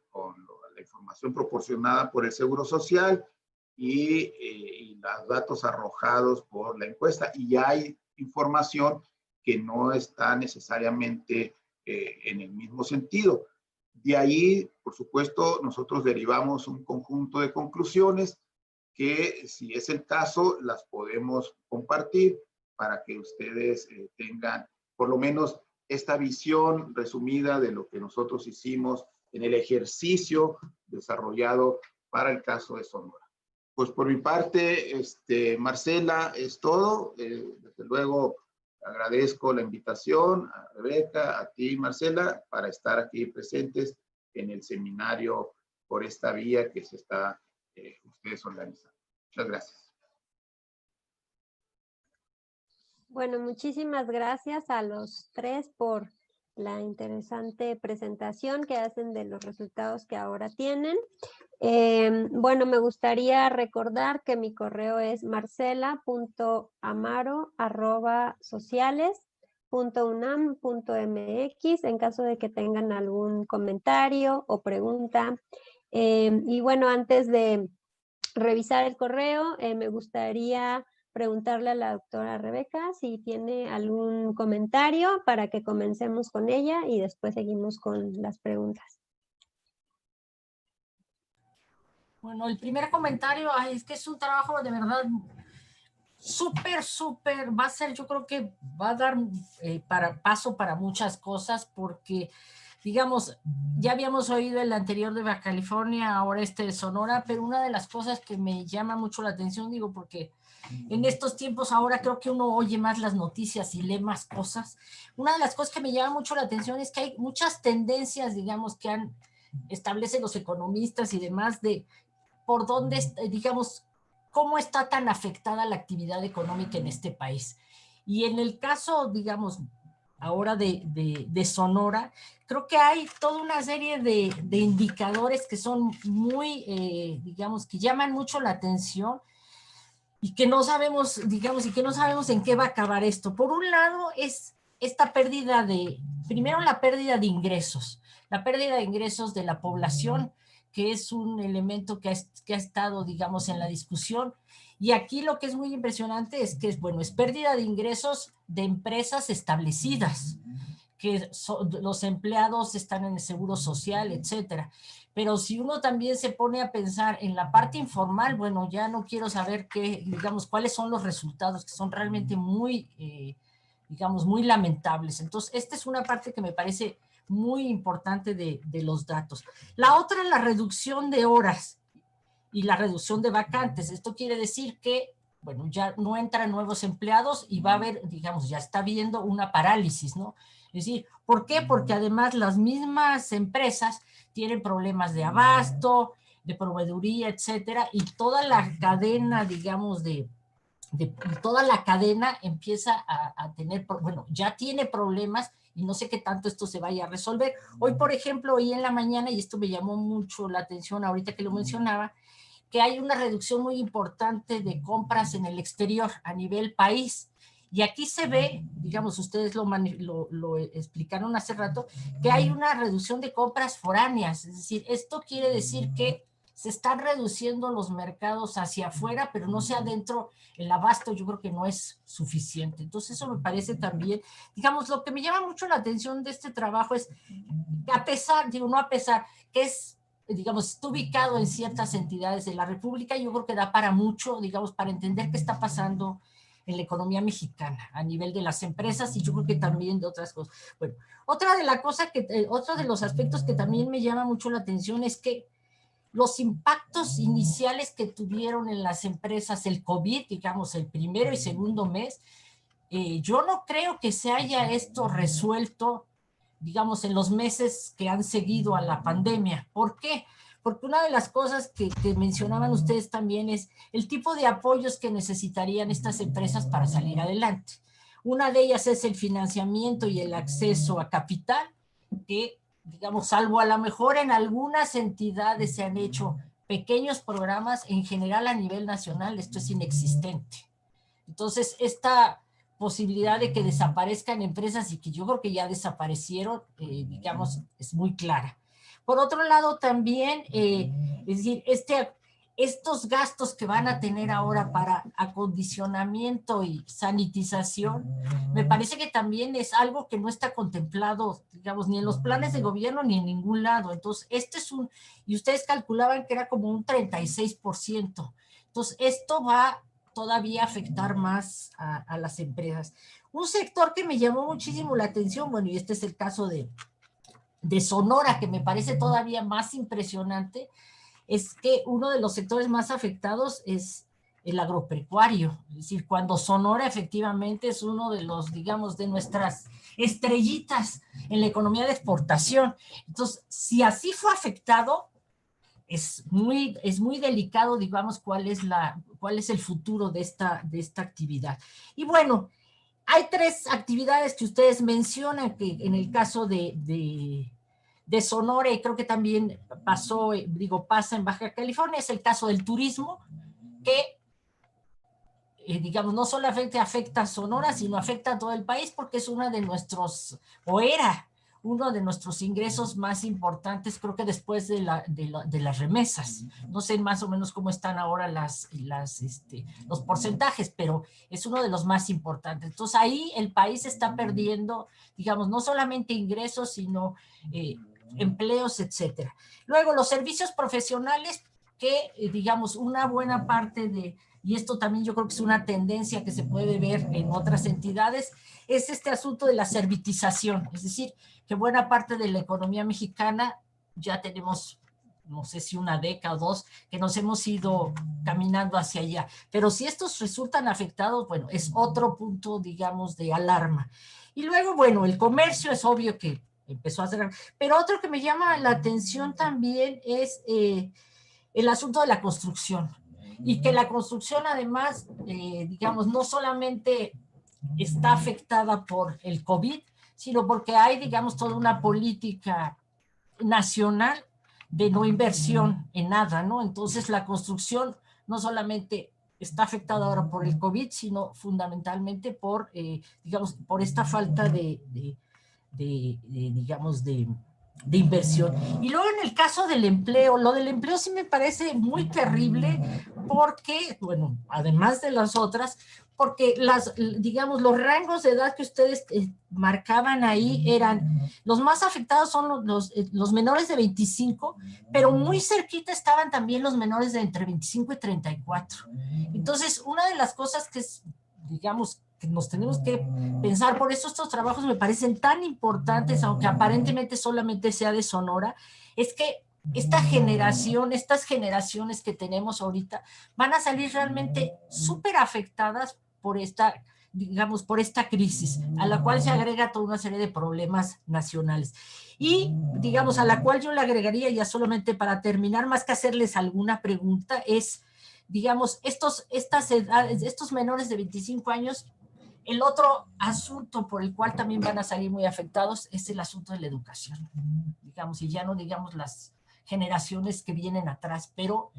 con la información proporcionada por el Seguro Social y los datos arrojados por la encuesta. Y hay información que no está necesariamente en el mismo sentido. De ahí, por supuesto, nosotros derivamos un conjunto de conclusiones que, si es el caso, las podemos compartir para que ustedes tengan por lo menos esta visión resumida de lo que nosotros hicimos en el ejercicio desarrollado para el caso de Sonora. Pues por mi parte, Marcela, es todo. Desde luego, agradezco la invitación a Rebeca, a ti, Marcela, para estar aquí presentes en el seminario por esta vía que se está ustedes organizando. Muchas gracias. Bueno, muchísimas gracias a los tres por la interesante presentación que hacen de los resultados que ahora tienen. Bueno, me gustaría recordar que mi correo es marcela.amaro@sociales.unam.mx en caso de que tengan algún comentario o pregunta. Y bueno, antes de revisar el correo, me gustaría preguntarle a la doctora Rebeca si tiene algún comentario para que comencemos con ella y después seguimos con las preguntas. Bueno, el primer comentario es que es un trabajo de verdad súper, va a ser, yo creo que va a dar paso para muchas cosas porque, digamos, ya habíamos oído el anterior de Baja California, ahora de Sonora, pero una de las cosas que me llama mucho la atención, digo, porque en estos tiempos ahora creo que uno oye más las noticias y lee más cosas. Una de las cosas que me llama mucho la atención es que hay muchas tendencias, digamos, que establecen los economistas y demás de por dónde, digamos, cómo está tan afectada la actividad económica en este país. Y en el caso, digamos, ahora de Sonora, creo que hay toda una serie de indicadores que son muy, digamos, que llaman mucho la atención y que no sabemos, digamos, y que no sabemos en qué va a acabar esto. Por un lado es esta pérdida primero la pérdida de ingresos de la población, que es un elemento que ha estado, digamos, en la discusión. Y aquí lo que es muy impresionante es que, bueno, es pérdida de ingresos de empresas establecidas, que los empleados están en el seguro social, etcétera. Pero si uno también se pone a pensar en la parte informal, bueno, ya no quiero saber digamos, cuáles son los resultados, que son realmente muy, digamos, muy lamentables. Entonces, esta es una parte que me parece muy importante de los datos. La otra es la reducción de horas y la reducción de vacantes. Esto quiere decir que, bueno, ya no entran nuevos empleados y va a haber, digamos, ya está habiendo una parálisis, ¿no? Es decir, ¿por qué? Porque además las mismas empresas tienen problemas de abasto, de proveeduría, etcétera, y toda la cadena, digamos, toda la cadena empieza a tener, bueno, ya tiene problemas y no sé qué tanto esto se vaya a resolver. Hoy, por ejemplo, hoy en la mañana, y esto me llamó mucho la atención ahorita que lo mencionaba, que hay una reducción muy importante de compras en el exterior a nivel país. Y aquí se ve, digamos, ustedes lo explicaron hace rato, que hay una reducción de compras foráneas. Es decir, esto quiere decir que se están reduciendo los mercados hacia afuera, pero no hacia adentro. El abasto yo creo que no es suficiente. Entonces eso me parece también, digamos, lo que me llama mucho la atención de este trabajo es, a pesar, digo, no a pesar, que es, digamos, está ubicado en ciertas entidades de la República, yo creo que da para mucho, digamos, para entender qué está pasando en la economía mexicana a nivel de las empresas y yo creo que también de otras cosas. Bueno, otra de la cosa que, otro de los aspectos que también me llama mucho la atención es que los impactos iniciales que tuvieron en las empresas el COVID, digamos, el primero y segundo mes, yo no creo que se haya esto resuelto, digamos, en los meses que han seguido a la pandemia. ¿Por qué? Porque una de las cosas que mencionaban ustedes también es el tipo de apoyos que necesitarían estas empresas para salir adelante. Una de ellas es el financiamiento y el acceso a capital, que, digamos, salvo a lo mejor en algunas entidades se han hecho pequeños programas, en general a nivel nacional esto es inexistente. Entonces, esta posibilidad de que desaparezcan empresas y que yo creo que ya desaparecieron, digamos, es muy clara. Por otro lado, también, es decir, estos gastos que van a tener ahora para acondicionamiento y sanitización, me parece que también es algo que no está contemplado, digamos, ni en los planes de gobierno ni en ningún lado. Entonces, y ustedes calculaban que era como un 36%. Entonces, esto va todavía afectar más a las empresas. Un sector que me llamó muchísimo la atención, bueno, y este es el caso de Sonora, que me parece todavía más impresionante, es que uno de los sectores más afectados es el agropecuario. Es decir, cuando Sonora efectivamente es uno de los, digamos, de nuestras estrellitas en la economía de exportación. Entonces, si así fue afectado, es muy delicado, digamos, cuál es el futuro de esta actividad. Y bueno, hay 3 actividades que ustedes mencionan, que en el caso de Sonora, y creo que también pasa en Baja California, es el caso del turismo, que, digamos, no solamente afecta a Sonora, sino afecta a todo el país, porque es uno de nuestros, o era uno de nuestros ingresos más importantes, creo que después de las remesas. No sé más o menos cómo están ahora los porcentajes, pero es uno de los más importantes. Entonces ahí el país está perdiendo, digamos, no solamente ingresos, sino empleos, etcétera. Luego, los servicios profesionales, que, digamos, una buena parte y esto también yo creo que es una tendencia que se puede ver en otras entidades, es este asunto de la servitización, es decir, que buena parte de la economía mexicana ya tenemos, no sé si una década o 2, que nos hemos ido caminando hacia allá. Pero si estos resultan afectados, bueno, es otro punto, digamos, de alarma. Y luego, bueno, el comercio es obvio que empezó a cerrar, pero otro que me llama la atención también es el asunto de la construcción. Y que la construcción además, digamos, no solamente está afectada por el COVID, sino porque hay, digamos, toda una política nacional de no inversión en nada, ¿no? Entonces la construcción no solamente está afectada ahora por el COVID, sino fundamentalmente por, digamos, por esta falta digamos, de inversión. Y luego en el caso del empleo, lo del empleo sí me parece muy terrible porque, bueno, además de las otras, porque digamos, los rangos de edad que ustedes marcaban ahí eran, los más afectados son los menores de 25, pero muy cerquita estaban también los menores de entre 25 y 34. Entonces, una de las cosas que es, digamos, que nos tenemos que pensar, por eso estos trabajos me parecen tan importantes, aunque aparentemente solamente sea de Sonora, es que estas generaciones que tenemos ahorita van a salir realmente súper afectadas por digamos, por esta crisis, a la cual se agrega toda una serie de problemas nacionales. Y, digamos, a la cual yo le agregaría, ya solamente para terminar, más que hacerles alguna pregunta, es, digamos, estos menores de 25 años, el otro asunto por el cual también van a salir muy afectados es el asunto de la educación, digamos, y ya no digamos las generaciones que vienen atrás, pero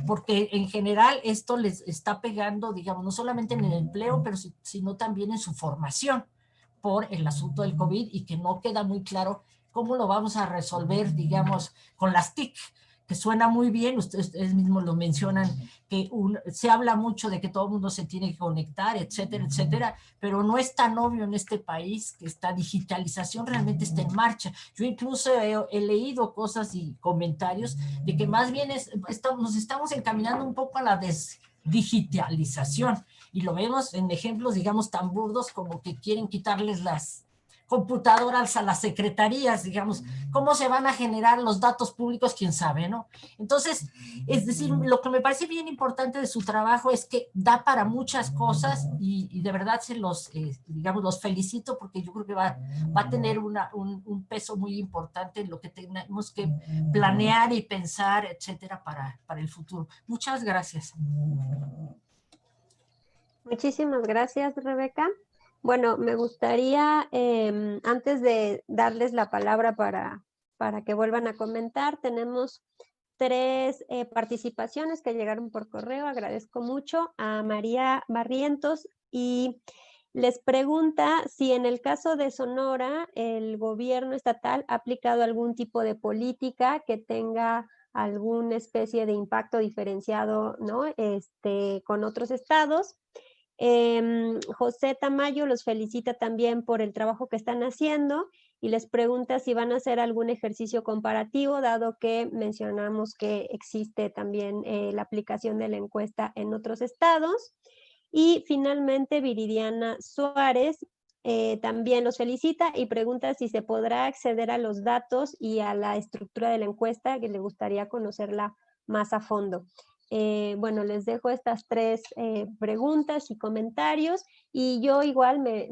porque en general esto les está pegando, digamos, no solamente en el empleo, pero sino también en su formación por el asunto del COVID y que no queda muy claro cómo lo vamos a resolver, digamos, con las TIC, que suena muy bien, ustedes mismos lo mencionan, que se habla mucho de que todo el mundo se tiene que conectar, etcétera, etcétera, pero no es tan obvio en este país que esta digitalización realmente está en marcha. Yo incluso he leído cosas y comentarios de que más bien nos estamos encaminando un poco a la desdigitalización, y lo vemos en ejemplos, digamos, tan burdos como que quieren quitarles las computadoras a las secretarías, digamos, cómo se van a generar los datos públicos, quién sabe, ¿no? Entonces, es decir, lo que me parece bien importante de su trabajo es que da para muchas cosas, y de verdad digamos, los felicito, porque yo creo que va a tener un peso muy importante en lo que tenemos que planear y pensar, etcétera, para el futuro. Muchas gracias. Muchísimas gracias, Rebeca. Bueno, me gustaría, antes de darles la palabra para que vuelvan a comentar, tenemos 3 participaciones que llegaron por correo. Agradezco mucho a María Barrientos y les pregunta si en el caso de Sonora el gobierno estatal ha aplicado algún tipo de política que tenga alguna especie de impacto diferenciado, ¿no? Con otros estados. José Tamayo los felicita también por el trabajo que están haciendo y les pregunta si van a hacer algún ejercicio comparativo, dado que mencionamos que existe también la aplicación de la encuesta en otros estados. Y finalmente Viridiana Suárez también los felicita y pregunta si se podrá acceder a los datos y a la estructura de la encuesta, que le gustaría conocerla más a fondo. Bueno, les dejo estas 3 preguntas y comentarios, y yo igual me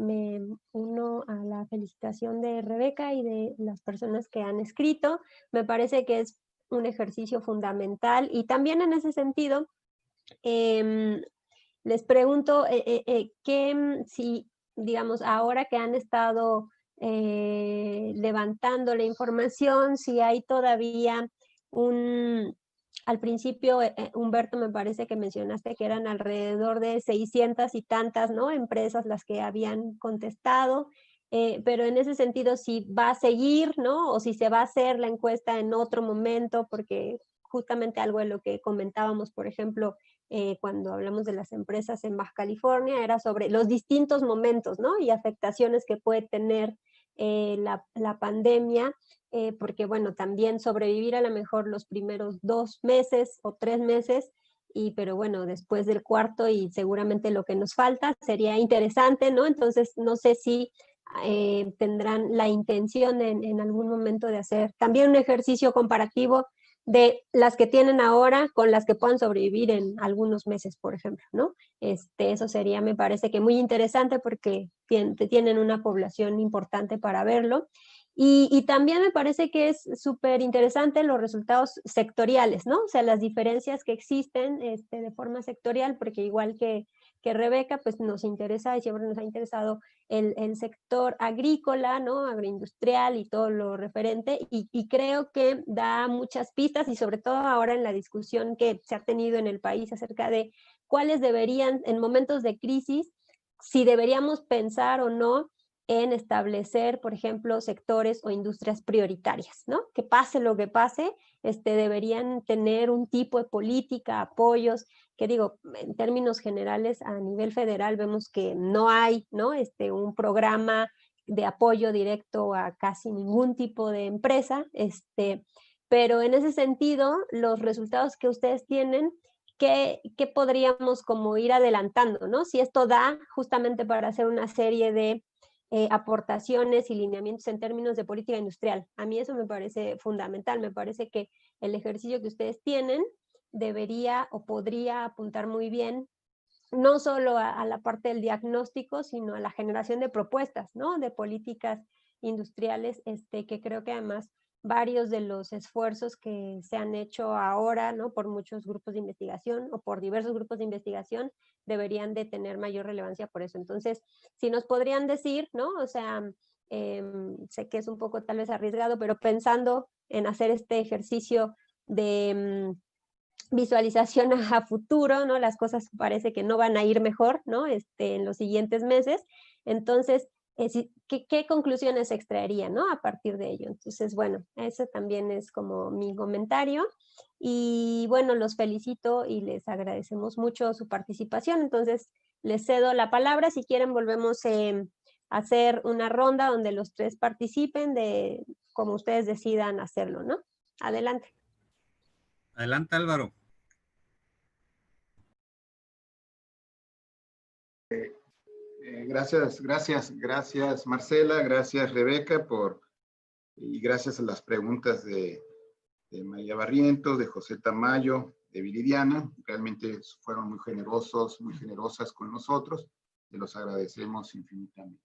uno a la felicitación de Rebeca y de las personas que han escrito. Me parece que es un ejercicio fundamental, y también en ese sentido les pregunto si, digamos, ahora que han estado levantando la información, si hay todavía al principio, Humberto, me parece que mencionaste que eran alrededor de 600 y tantas, ¿no?, empresas las que habían contestado, pero en ese sentido, si va a seguir, ¿no?, o si se va a hacer la encuesta en otro momento, porque justamente algo de lo que comentábamos, por ejemplo, cuando hablamos de las empresas en Baja California, era sobre los distintos momentos, ¿no?, y afectaciones que puede tener la pandemia, porque bueno, también sobrevivir a lo mejor los primeros 2 meses o 3 meses, pero bueno, después del cuarto y seguramente lo que nos falta sería interesante, ¿no? Entonces, no sé si tendrán la intención en algún momento de hacer también un ejercicio comparativo de las que tienen ahora con las que puedan sobrevivir en algunos meses, por ejemplo, ¿no? Eso sería, me parece que muy interesante, porque tienen una población importante para verlo. Y también me parece que es súper interesante los resultados sectoriales, ¿no? O sea, las diferencias que existen de forma sectorial, porque igual que Rebeca, pues nos interesa y siempre nos ha interesado el sector agrícola, ¿no?, agroindustrial y todo lo referente, y creo que da muchas pistas, y sobre todo ahora en la discusión que se ha tenido en el país acerca de cuáles deberían, en momentos de crisis, si deberíamos pensar o no en establecer, por ejemplo, sectores o industrias prioritarias, ¿no? Que pase lo que pase, deberían tener un tipo de política, apoyos, que digo, en términos generales a nivel federal vemos que no hay, ¿no?, un programa de apoyo directo a casi ningún tipo de empresa, pero en ese sentido, los resultados que ustedes tienen, ¿qué podríamos como ir adelantando, ¿no? Si esto da justamente para hacer una serie de aportaciones y lineamientos en términos de política industrial. A mí eso me parece fundamental, me parece que el ejercicio que ustedes tienen debería o podría apuntar muy bien, no solo a la parte del diagnóstico, sino a la generación de propuestas, ¿no?, de políticas industriales, que creo que además varios de los esfuerzos que se han hecho ahora, ¿no?, por muchos grupos de investigación o por diversos grupos de investigación, deberían de tener mayor relevancia por eso. Entonces, si nos podrían decir, ¿no?, o sea, sé que es un poco tal vez arriesgado, pero pensando en hacer este ejercicio de visualización a futuro, ¿no? Las cosas parece que no van a ir mejor, ¿no? En los siguientes meses. Entonces, ¿qué conclusiones se extraerían, ¿no? A partir de ello. Entonces, bueno, ese también es como mi comentario. Y bueno, los felicito y les agradecemos mucho su participación. Entonces, les cedo la palabra. Si quieren, volvemos a hacer una ronda donde los tres participen de como ustedes decidan hacerlo, ¿no? Adelante. Adelante, Álvaro. Gracias Marcela, gracias Rebeca y gracias a las preguntas de María Barrientos, de José Tamayo, de Viridiana. Realmente fueron muy generosos, muy generosas con nosotros. Se los agradecemos infinitamente.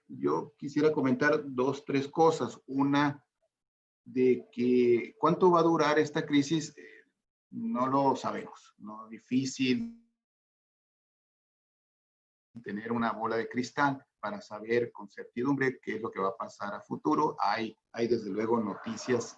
Yo quisiera comentar 2, 3 cosas. Una, de que cuánto va a durar esta crisis, no lo sabemos, ¿no? Difícil tener una bola de cristal para saber con certidumbre qué es lo que va a pasar a futuro. Hay desde luego noticias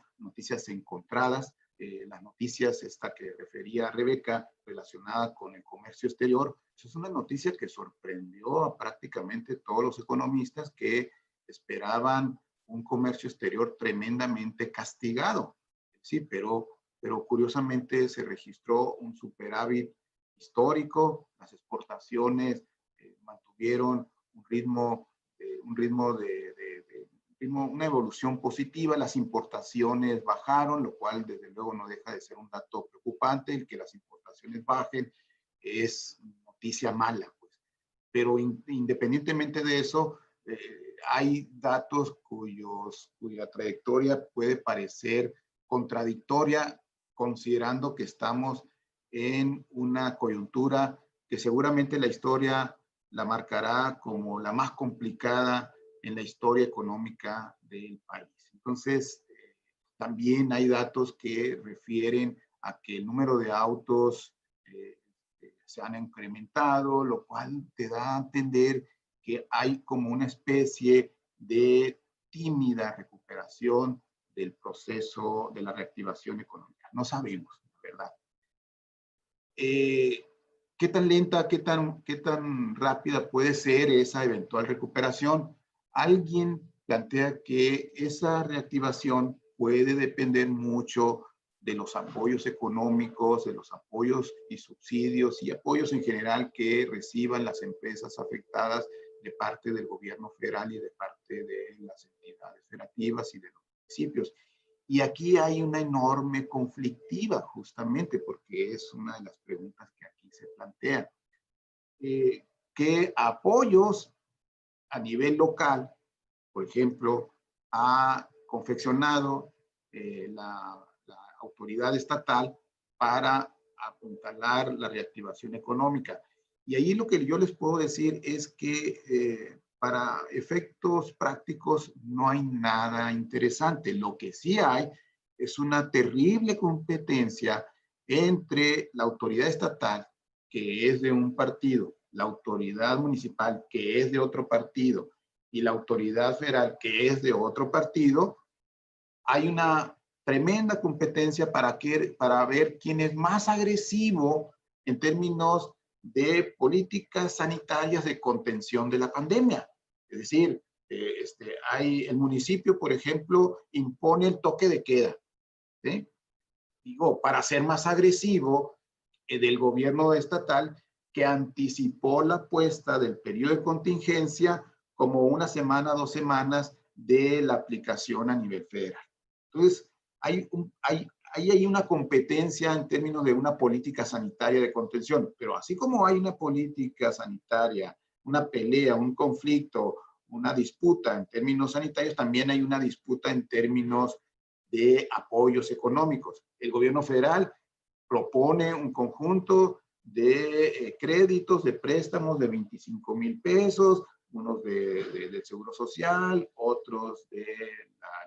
encontradas. Las noticias, esta que refería Rebeca, relacionada con el comercio exterior, es una noticia que sorprendió a prácticamente todos los economistas que esperaban un comercio exterior tremendamente castigado. Sí, pero curiosamente se registró un superávit histórico, las exportaciones mantuvieron una evolución positiva, las importaciones bajaron, lo cual desde luego no deja de ser un dato preocupante. El que las importaciones bajen es noticia mala, pues. Pero independientemente de eso, hay datos cuya trayectoria puede parecer contradictoria, considerando que estamos en una coyuntura que seguramente la historia la marcará como la más complicada en la historia económica del país. Entonces, también hay datos que refieren a que el número de autos se han incrementado, lo cual te da a entender que hay como una especie de tímida recuperación del proceso de la reactivación económica. No sabemos, ¿verdad? ¿Qué tan lenta, qué tan rápida puede ser esa eventual recuperación? Alguien plantea que esa reactivación puede depender mucho de los apoyos económicos, de los apoyos y subsidios y apoyos en general que reciban las empresas afectadas de parte del gobierno federal y de parte de las entidades federativas y de los municipios. Y aquí hay una enorme conflictiva, justamente, porque es una de las preguntas que aquí se plantean. ¿Qué apoyos a nivel local, por ejemplo, ha confeccionado la autoridad estatal para apuntalar la reactivación económica? Y ahí lo que yo les puedo decir es que para efectos prácticos no hay nada interesante. Lo que sí hay es una terrible competencia entre la autoridad estatal, que es de un partido, la autoridad municipal, que es de otro partido, y la autoridad federal, que es de otro partido. Hay una tremenda competencia para ver quién es más agresivo en términos de políticas sanitarias de contención de la pandemia. Es decir, el municipio, por ejemplo, impone el toque de queda, ¿sí? Digo, para ser más agresivo del gobierno estatal, que anticipó la puesta del periodo de contingencia como 1 semana, 2 semanas de la aplicación a nivel federal. Entonces, ahí hay una competencia en términos de una política sanitaria de contención, pero así como hay una política sanitaria, una pelea, un conflicto, una disputa en términos sanitarios, también hay una disputa en términos de apoyos económicos. El gobierno federal propone un conjunto de créditos, de préstamos de 25,000 pesos, unos del Seguro Social, otros del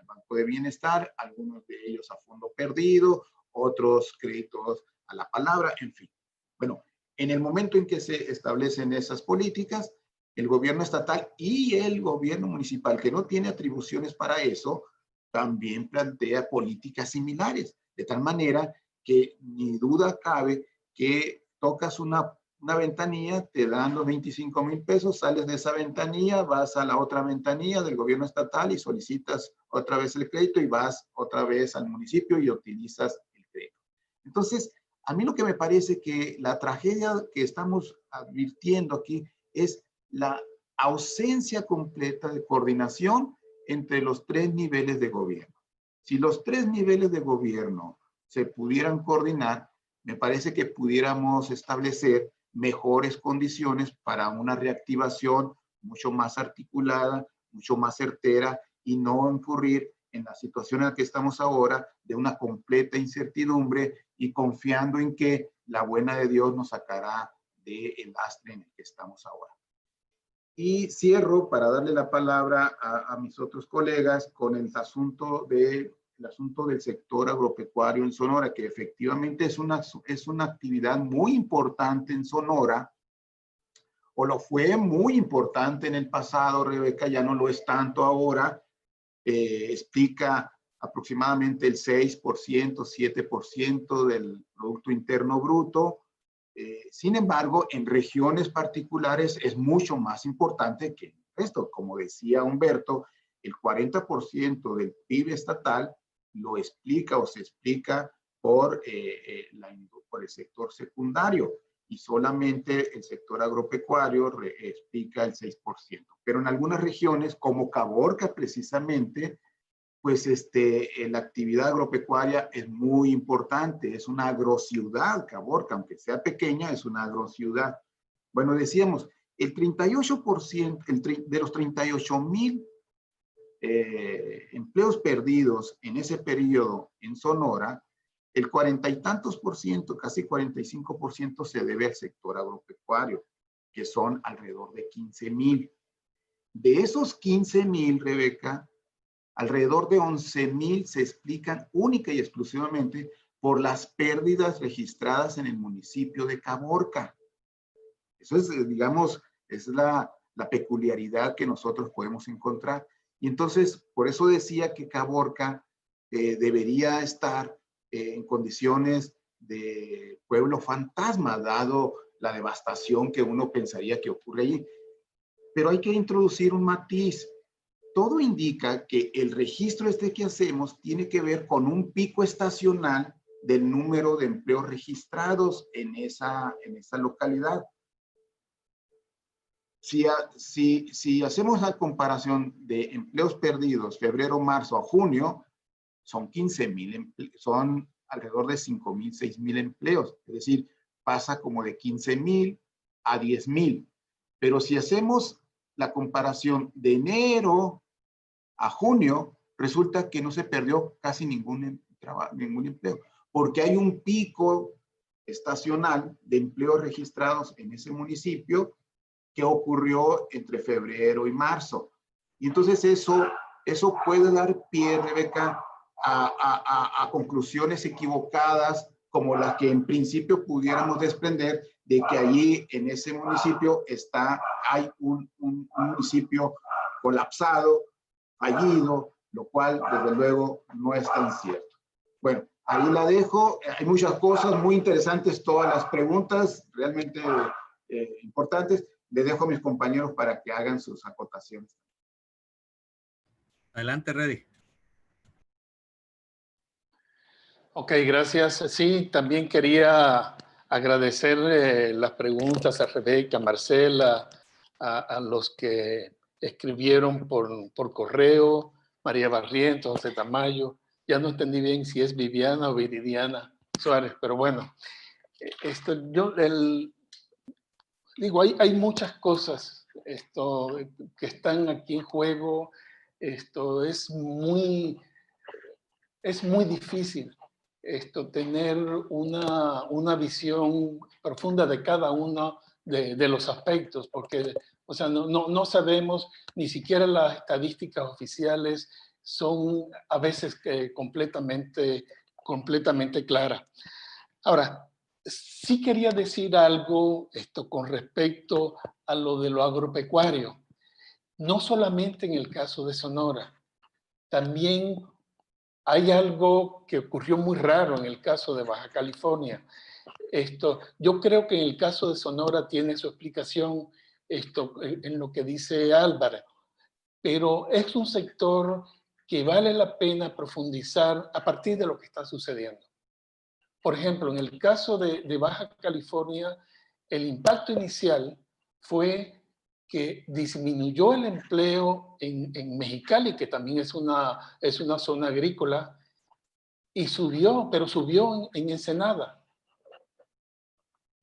Banco de Bienestar, algunos de ellos a fondo perdido, otros créditos a la palabra, en fin. Bueno, en el momento en que se establecen esas políticas, el gobierno estatal y el gobierno municipal, que no tiene atribuciones para eso, también plantea políticas similares, de tal manera que ni duda cabe que tocas una una ventanilla, te dan los 25,000 pesos, sales de esa ventanilla, vas a la otra ventanilla del gobierno estatal y solicitas otra vez el crédito y vas otra vez al municipio y utilizas el crédito. Entonces, a mí lo que me parece que la tragedia que estamos advirtiendo aquí es la ausencia completa de coordinación entre los 3 niveles de gobierno. Si los 3 niveles de gobierno se pudieran coordinar, me parece que pudiéramos establecer mejores condiciones para una reactivación mucho más articulada, mucho más certera y no incurrir en la situación en la que estamos ahora de una completa incertidumbre y confiando en que la buena de Dios nos sacará del lastre en el que estamos ahora. Y cierro para darle la palabra a mis otros colegas con el asunto del sector agropecuario en Sonora, que efectivamente es una actividad muy importante en Sonora, o lo fue muy importante en el pasado, Rebeca, ya no lo es tanto ahora. Explica aproximadamente el 6%, 7% del Producto Interno Bruto. Sin embargo, en regiones particulares es mucho más importante que esto. Como decía Humberto, el 40% del PIB estatal lo explica o se explica por el sector secundario y solamente el sector agropecuario explica el 6%. Pero en algunas regiones, como Caborca precisamente, pues la actividad agropecuaria es muy importante, es una agrociudad, Caborca, aunque sea pequeña, es una agrociudad. Bueno, decíamos, el 38% de los 38,000 empleos perdidos en ese periodo en Sonora, el 40 y tantos por ciento, casi 45% se debe al sector agropecuario, que son alrededor de 15,000. De esos 15,000, Rebeca, alrededor de 11,000 se explican única y exclusivamente por las pérdidas registradas en el municipio de Caborca. Eso es, digamos, es la peculiaridad que nosotros podemos encontrar. Y entonces, por eso decía que Caborca debería estar en condiciones de pueblo fantasma, dado la devastación que uno pensaría que ocurre allí. Pero hay que introducir un matiz. Todo indica que el registro que hacemos tiene que ver con un pico estacional del número de empleos registrados en esa localidad. Si hacemos la comparación de empleos perdidos febrero, marzo a junio, son 15,000, son alrededor de 5,000, 6,000 empleos. Es decir, pasa como de 15,000 a 10,000. Pero si hacemos la comparación de enero a junio, resulta que no se perdió casi ningún empleo, porque hay un pico estacional de empleos registrados en ese municipio que ocurrió entre febrero y marzo. Y entonces eso puede dar pie, Rebeca, a conclusiones equivocadas, como las que en principio pudiéramos desprender de que allí en ese municipio hay un municipio colapsado, fallido, lo cual desde luego no es tan cierto. Bueno, ahí la dejo. Hay muchas cosas muy interesantes, todas las preguntas realmente importantes. Le dejo a mis compañeros para que hagan sus acotaciones. Adelante, Reddy. Ok, gracias. Sí, también quería agradecer las preguntas a Rebeca, a Marcela, a los que escribieron por correo, María Barrientos, José Tamayo. Ya no entendí bien si es Viviana o Viridiana Suárez, pero bueno, digo, hay muchas cosas que están aquí en juego. Esto es muy difícil tener una visión profunda de cada uno de los aspectos, porque o sea, no sabemos, ni siquiera las estadísticas oficiales son a veces completamente claras. Ahora, sí quería decir algo con respecto a lo de lo agropecuario, no solamente en el caso de Sonora, también hay algo que ocurrió muy raro en el caso de Baja California. Yo creo que en el caso de Sonora tiene su explicación en lo que dice Álvaro, pero es un sector que vale la pena profundizar a partir de lo que está sucediendo. Por ejemplo, en el caso de Baja California, el impacto inicial fue que disminuyó el empleo en Mexicali, que también es una zona agrícola, y subió, pero subió en Ensenada.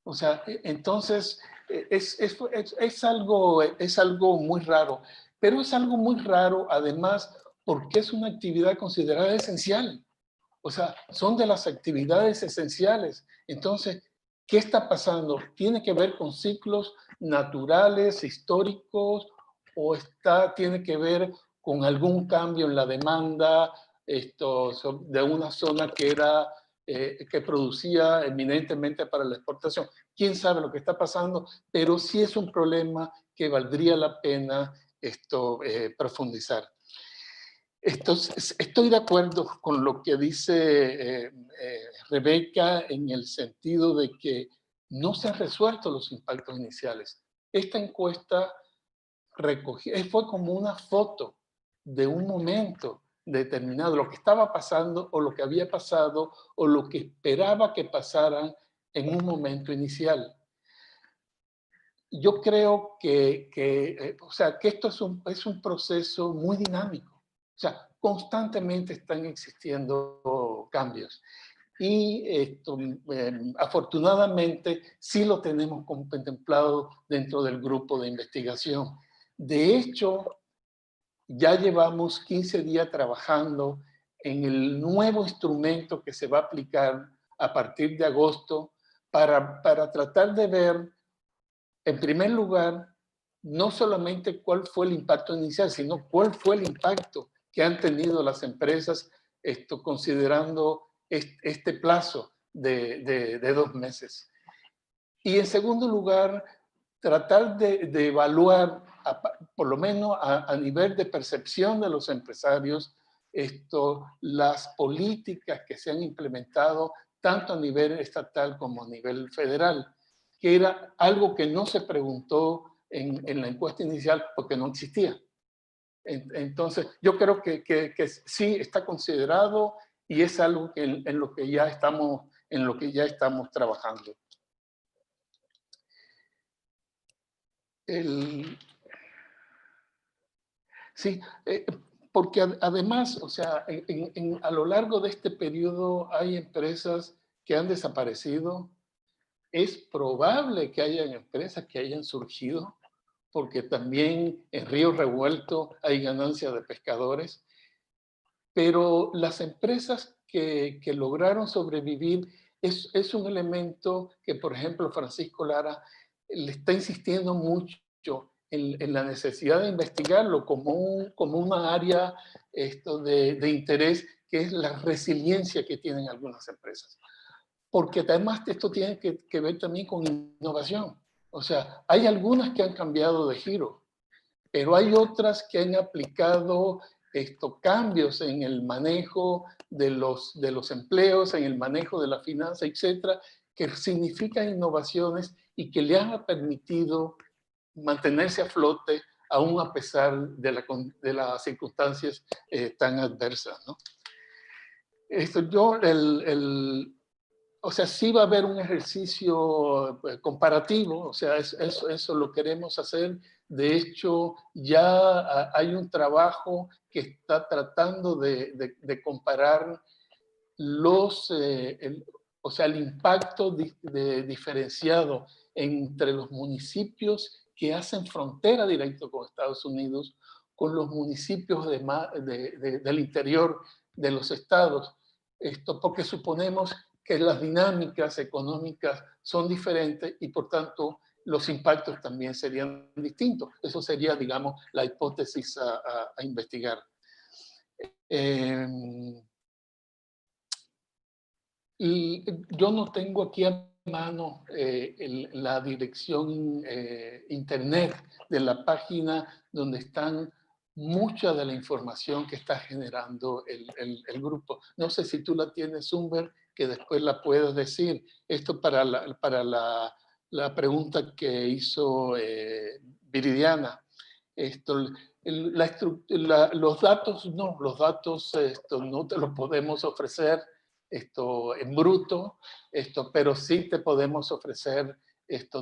O sea, entonces es algo muy raro, pero es algo muy raro además porque es una actividad considerada esencial. O sea, son de las actividades esenciales. Entonces, ¿qué está pasando? ¿Tiene que ver con ciclos naturales, históricos, o tiene que ver con algún cambio en la demanda de una zona que producía eminentemente para la exportación? ¿Quién sabe lo que está pasando? Pero sí es un problema que valdría la pena profundizar. Estoy de acuerdo con lo que dice Rebeca en el sentido de que no se han resuelto los impactos iniciales. Esta encuesta fue como una foto de un momento determinado, lo que estaba pasando o lo que había pasado o lo que esperaba que pasara en un momento inicial. Yo creo que esto es un proceso muy dinámico. O sea, constantemente están existiendo cambios. Y afortunadamente sí lo tenemos contemplado dentro del grupo de investigación. De hecho, ya llevamos 15 días trabajando en el nuevo instrumento que se va a aplicar a partir de agosto para tratar de ver, en primer lugar, no solamente cuál fue el impacto inicial, sino cuál fue el impacto que han tenido las empresas considerando este plazo de 2 meses. Y en segundo lugar, tratar de evaluar, por lo menos a nivel de percepción de los empresarios, las políticas que se han implementado tanto a nivel estatal como a nivel federal, que era algo que no se preguntó en la encuesta inicial porque no existía. Entonces, yo creo que sí está considerado y es algo en lo que ya estamos trabajando. Sí, porque además, o sea, a lo largo de este periodo hay empresas que han desaparecido. Es probable que hayan empresas que hayan surgido, porque también en Río Revuelto hay ganancia de pescadores. Pero las empresas que lograron sobrevivir es un elemento que, por ejemplo, Francisco Lara le está insistiendo mucho en la necesidad de investigarlo como una área de interés, que es la resiliencia que tienen algunas empresas. Porque además esto tiene que ver también con innovación. O sea, hay algunas que han cambiado de giro, pero hay otras que han aplicado cambios en el manejo de los empleos, en el manejo de la finanza, etcétera, que significan innovaciones y que le han permitido mantenerse a flote aún a pesar de las circunstancias tan adversas, ¿no? O sea, sí va a haber un ejercicio comparativo, o sea, eso lo queremos hacer. De hecho, ya hay un trabajo que está tratando de comparar el impacto diferenciado entre los municipios que hacen frontera directo con Estados Unidos con los municipios del interior de los estados. Porque suponemos que las dinámicas económicas son diferentes y por tanto los impactos también serían distintos. Eso sería, digamos, la hipótesis a investigar. Y yo no tengo aquí a mano la dirección internet de la página donde están mucha de la información que está generando el grupo. No sé si tú la tienes, Humber, que después la puedas decir. Esto para la pregunta que hizo Viridiana. Los datos no te los podemos ofrecer en bruto, pero sí te podemos ofrecer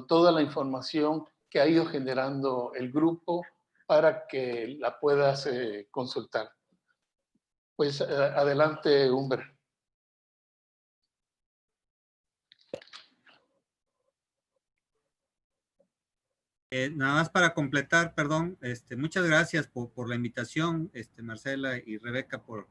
toda la información que ha ido generando el grupo para que la puedas consultar. Pues adelante, Humber. Nada más para completar, perdón, muchas gracias por la invitación, Marcela y Rebeca, por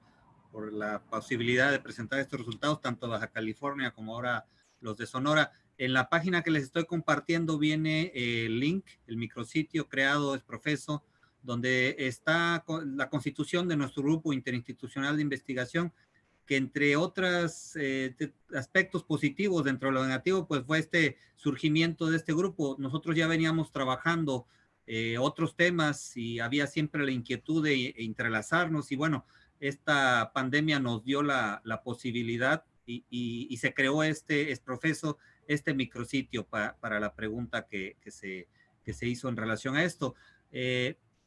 la posibilidad de presentar estos resultados, tanto Baja California como ahora los de Sonora. En la página que les estoy compartiendo viene el link, el micrositio creado es Profeso, donde está la constitución de nuestro grupo interinstitucional de investigación, que entre otros aspectos positivos dentro de lo negativo, pues fue este surgimiento de este grupo. Nosotros ya veníamos trabajando otros temas y había siempre la inquietud de entrelazarnos, y bueno, esta pandemia nos dio la posibilidad y se creó Profeso, este micrositio para la pregunta que se hizo en relación a esto.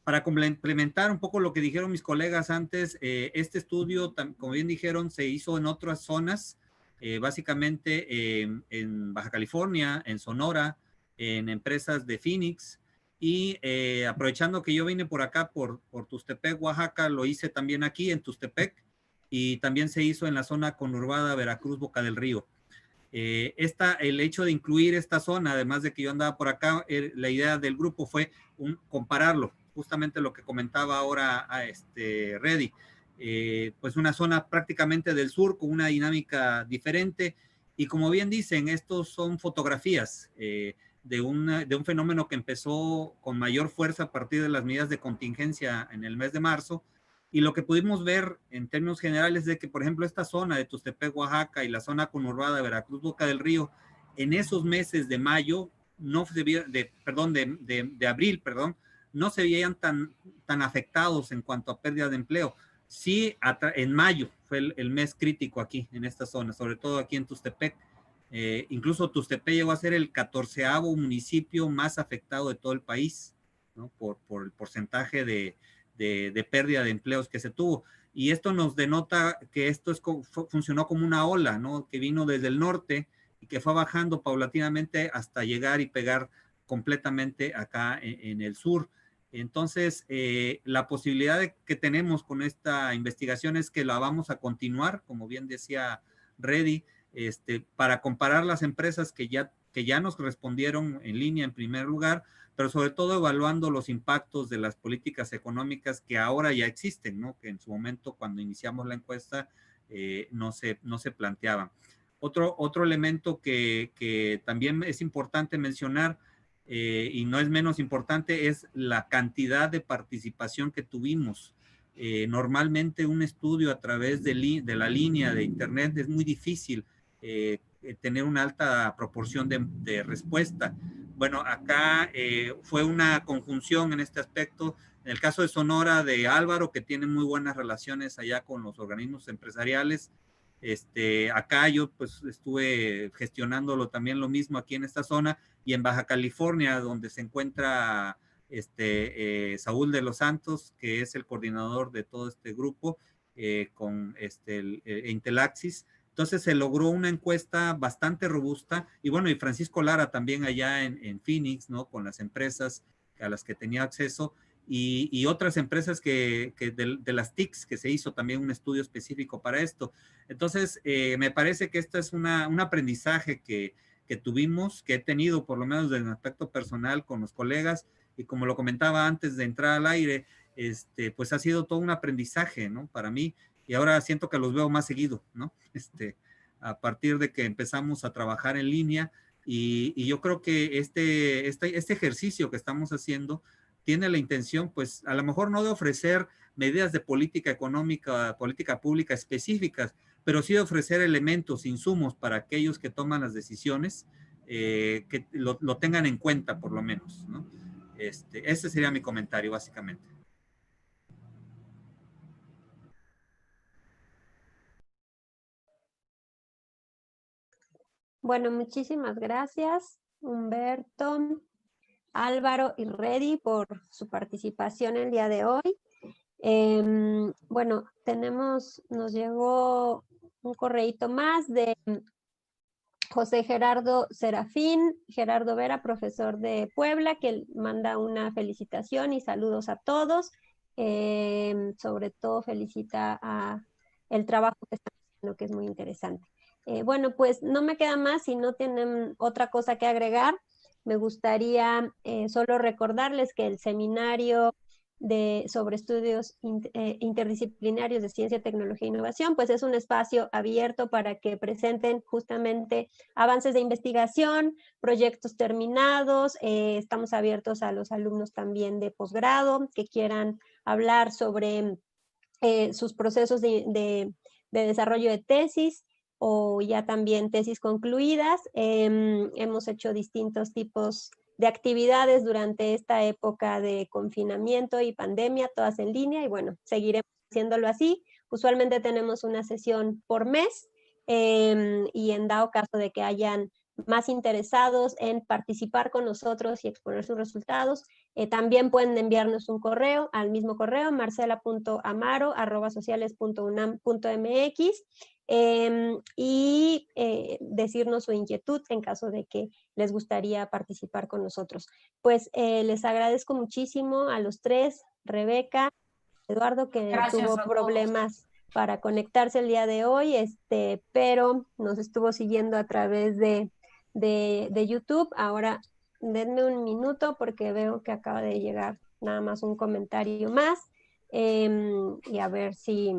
Para complementar un poco lo que dijeron mis colegas antes, este estudio, como bien dijeron, se hizo en otras zonas, básicamente en Baja California, en Sonora, en empresas de Phoenix, y aprovechando que yo vine por acá, por Tustepec, Oaxaca, lo hice también aquí en Tustepec, y también se hizo en la zona conurbada Veracruz, Boca del Río. El hecho de incluir esta zona, además de que yo andaba por acá, la idea del grupo fue compararlo, justamente lo que comentaba ahora Reddy, pues una zona prácticamente del sur con una dinámica diferente, y como bien dicen, estos son fotografías de un fenómeno que empezó con mayor fuerza a partir de las medidas de contingencia en el mes de marzo, y lo que pudimos ver en términos generales es de que, por ejemplo, esta zona de Tustepec, Oaxaca, y la zona conurbada de Veracruz, Boca del Río, en esos meses de mayo, de abril, no se veían tan afectados en cuanto a pérdida de empleo. Sí, en mayo fue el mes crítico aquí, en esta zona, sobre todo aquí en Tustepec. Incluso Tustepec llegó a ser el 14º municipio más afectado de todo el país, ¿no? por el porcentaje de pérdida de empleos que se tuvo. Y esto nos denota que esto funcionó como una ola, ¿no? Que vino desde el norte y que fue bajando paulatinamente hasta llegar y pegar completamente acá en el sur. Entonces, la posibilidad que tenemos con esta investigación es que la vamos a continuar, como bien decía Reddy, para comparar las empresas que ya nos respondieron en línea en primer lugar, pero sobre todo evaluando los impactos de las políticas económicas que ahora ya existen, ¿no? Que en su momento, cuando iniciamos la encuesta, no se planteaban. Otro elemento que también es importante mencionar, y no es menos importante, es la cantidad de participación que tuvimos. Normalmente un estudio a través de la línea de internet es muy difícil tener una alta proporción de respuesta. Bueno, acá fue una conjunción en este aspecto. En el caso de Sonora, de Álvaro, que tiene muy buenas relaciones allá con los organismos empresariales. Acá yo pues estuve gestionándolo también lo mismo aquí en esta zona, y en Baja California, donde se encuentra Saúl de los Santos, que es el coordinador de todo este grupo, con Intelaxis. Entonces se logró una encuesta bastante robusta, y bueno, y Francisco Lara también allá en Phoenix, ¿no? Con las empresas a las que tenía acceso, y otras empresas que de las TICs, que se hizo también un estudio específico para esto. Entonces, me parece que esto es un aprendizaje que tuvimos, que he tenido por lo menos desde el aspecto personal con los colegas, y como lo comentaba antes de entrar al aire, pues ha sido todo un aprendizaje, ¿no? Para mí, y ahora siento que los veo más seguido, ¿no? A partir de que empezamos a trabajar en línea, y yo creo que este ejercicio que estamos haciendo tiene la intención, pues, a lo mejor no de ofrecer medidas de política económica, política pública específicas, pero sí de ofrecer elementos, insumos para aquellos que toman las decisiones, que lo tengan en cuenta por lo menos, ¿no? Ese sería mi comentario, básicamente. Bueno, muchísimas gracias, Humberto, Álvaro y Reddy por su participación el día de hoy. Bueno, nos llegó un correíto más de José Gerardo Serafín, Gerardo Vera, profesor de Puebla, que manda una felicitación y saludos a todos. Sobre todo felicita a el trabajo que están haciendo, que es muy interesante. Bueno, pues no me queda más, si no tienen otra cosa que agregar, me gustaría solo recordarles que el seminario sobre estudios interdisciplinarios de ciencia, tecnología e innovación, pues es un espacio abierto para que presenten justamente avances de investigación, proyectos terminados. Estamos abiertos a los alumnos también de posgrado que quieran hablar sobre sus procesos de desarrollo de tesis o ya también tesis concluidas. Hemos hecho distintos tipos de actividades durante esta época de confinamiento y pandemia, todas en línea, y bueno, seguiremos haciéndolo así. Usualmente tenemos una sesión por mes, y en dado caso de que hayan más interesados en participar con nosotros y exponer sus resultados, también pueden enviarnos un correo al mismo correo, marcela.amaro@sociales.unam.mx, y decirnos su inquietud en caso de que les gustaría participar con nosotros. Pues les agradezco muchísimo a los tres, Rebeca, Eduardo, que Gracias tuvo a problemas para conectarse el día de hoy, pero nos estuvo siguiendo a través de YouTube. Ahora denme un minuto porque veo que acaba de llegar nada más un comentario más, y a ver si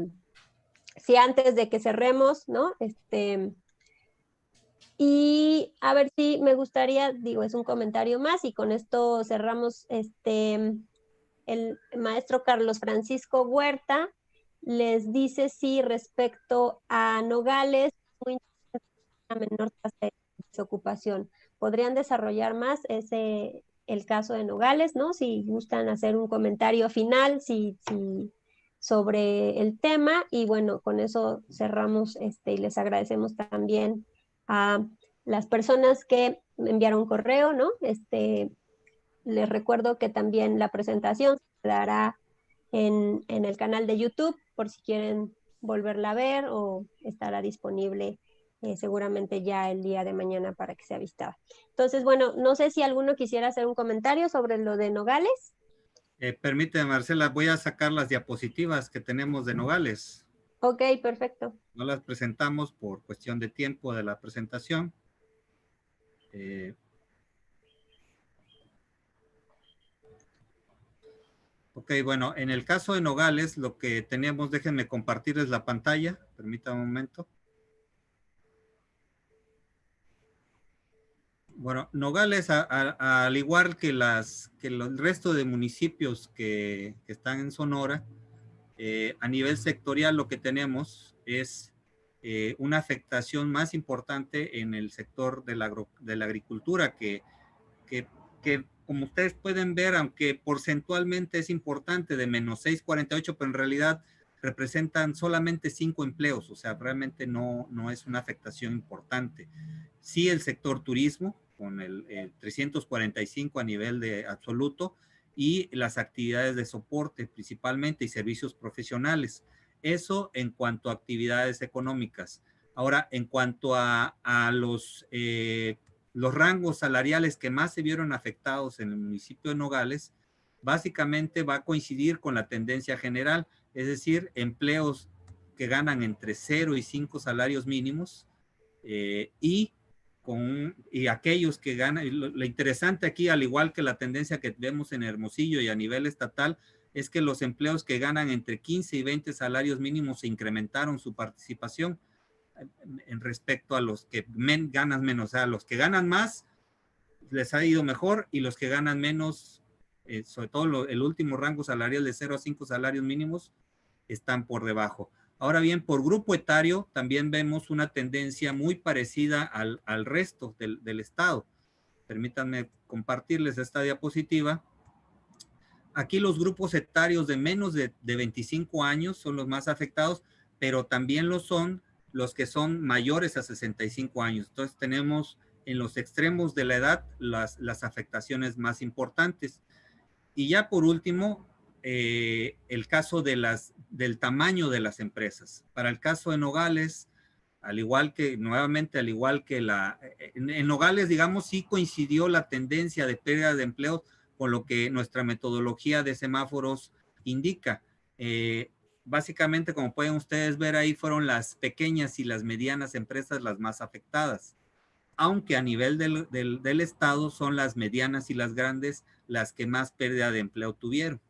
antes de que cerremos, ¿no? Y a ver si me gustaría, digo, es un comentario más y con esto cerramos. El maestro Carlos Francisco Huerta les dice si respecto a Nogales, muy interesante, una menor tasa de desocupación. ¿Podrían desarrollar más el caso de Nogales, ¿no? Si gustan hacer un comentario final, sobre el tema, y bueno, con eso cerramos, y les agradecemos también a las personas que me enviaron correo, ¿no? Les recuerdo que también la presentación se dará en el canal de YouTube por si quieren volverla a ver, o estará disponible seguramente ya el día de mañana para que sea vistada. Entonces, bueno, no sé si alguno quisiera hacer un comentario sobre lo de Nogales. Permíteme, Marcela, voy a sacar las diapositivas que tenemos de Nogales. Ok, perfecto. No las presentamos por cuestión de tiempo de la presentación. Ok, bueno, en el caso de Nogales, lo que tenemos, déjenme compartirles la pantalla, permítanme un momento. Bueno, Nogales, al igual que el resto de municipios que están en Sonora, a nivel sectorial lo que tenemos es una afectación más importante en el sector de la agricultura, que como ustedes pueden ver, aunque porcentualmente es importante, de menos 6,48, pero en realidad representan solamente 5 empleos, o sea, realmente no es una afectación importante. Sí, el sector turismo, con el 345 a nivel de absoluto, y las actividades de soporte principalmente y servicios profesionales. Eso en cuanto a actividades económicas. Ahora, en cuanto a los rangos salariales que más se vieron afectados en el municipio de Nogales, básicamente va a coincidir con la tendencia general, es decir, empleos que ganan entre 0 y 5 salarios mínimos, y aquellos que ganan. Lo interesante aquí, al igual que la tendencia que vemos en Hermosillo y a nivel estatal, es que los empleos que ganan entre 15 y 20 salarios mínimos se incrementaron su participación en respecto a los que ganan menos. O sea, los que ganan más les ha ido mejor, y los que ganan menos, sobre todo el último rango salarial de 0 a 5 salarios mínimos, están por debajo. Ahora bien, por grupo etario también vemos una tendencia muy parecida al resto del estado. Permítanme compartirles esta diapositiva. Aquí los grupos etarios de menos de 25 años son los más afectados, pero también lo son los que son mayores a 65 años. Entonces tenemos en los extremos de la edad las afectaciones más importantes. Y ya por último, el caso del tamaño de las empresas. Para el caso de Nogales, al igual que en Nogales, digamos, sí coincidió la tendencia de pérdida de empleos con lo que nuestra metodología de semáforos indica. Básicamente, como pueden ustedes ver ahí, fueron las pequeñas y las medianas empresas las más afectadas, aunque a nivel del estado son las medianas y las grandes las que más pérdida de empleo tuvieron.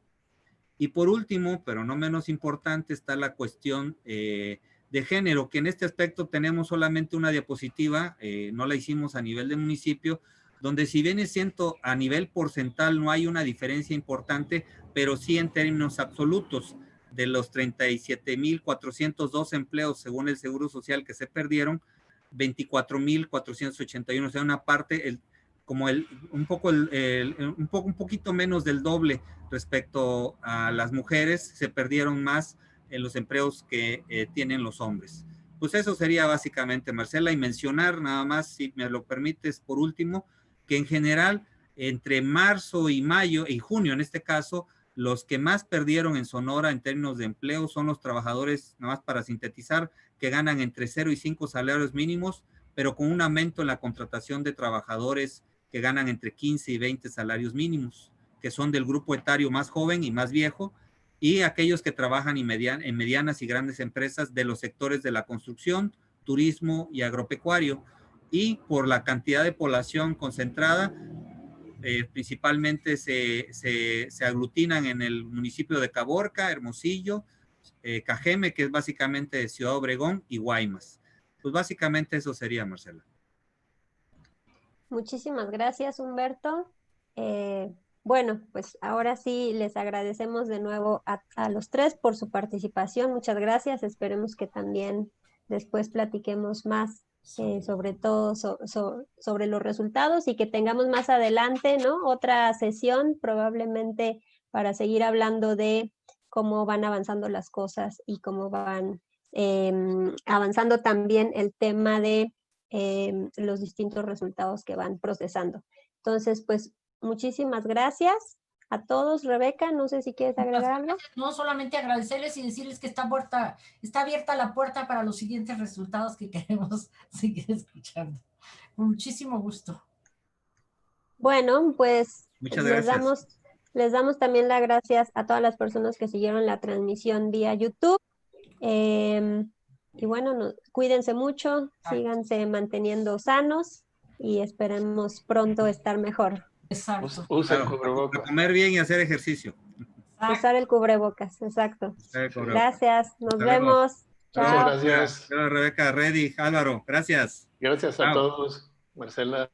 Y por último, pero no menos importante, está la cuestión de género, que en este aspecto tenemos solamente una diapositiva, no la hicimos a nivel de municipio, donde si bien es cierto a nivel porcentual no hay una diferencia importante, pero sí en términos absolutos, de los 37,402 empleos según el Seguro Social que se perdieron, 24,481, o sea, una parte, un poquito menos del doble respecto a las mujeres, se perdieron más en los empleos que tienen los hombres. Pues eso sería básicamente, Marcela, y mencionar nada más, si me lo permites, por último, que en general, entre marzo y mayo, y junio en este caso, los que más perdieron en Sonora en términos de empleo son los trabajadores, nada más para sintetizar, que ganan entre 0 y 5 salarios mínimos, pero con un aumento en la contratación de trabajadores que ganan entre 15 y 20 salarios mínimos, que son del grupo etario más joven y más viejo, y aquellos que trabajan en medianas y grandes empresas de los sectores de la construcción, turismo y agropecuario, y por la cantidad de población concentrada, principalmente se aglutinan en el municipio de Caborca, Hermosillo, Cajeme, que es básicamente Ciudad Obregón, y Guaymas. Pues básicamente eso sería, Marcela. Muchísimas gracias, Humberto. Bueno, pues ahora sí les agradecemos de nuevo a los tres por su participación. Muchas gracias. Esperemos que también después platiquemos más sobre todo sobre los resultados y que tengamos más adelante, ¿no? Otra sesión probablemente para seguir hablando de cómo van avanzando las cosas y cómo van avanzando también el tema de los distintos resultados que van procesando. Entonces, pues muchísimas gracias a todos. Rebeca, no sé si quieres agregar algo. No, solamente agradecerles y decirles que está abierta la puerta para los siguientes resultados que queremos seguir escuchando. Con muchísimo gusto. Bueno, pues muchas gracias. Les damos también las gracias a todas las personas que siguieron la transmisión vía YouTube. Y bueno, cuídense mucho, síganse manteniendo sanos y esperemos pronto estar mejor. Exacto. Usa el cubrebocas. Comer bien y hacer ejercicio. Usar el cubrebocas, exacto. Gracias, nos vemos. Chao. Muchas gracias. Rebeca, Reddy, Álvaro, gracias. Gracias a todos, Marcela.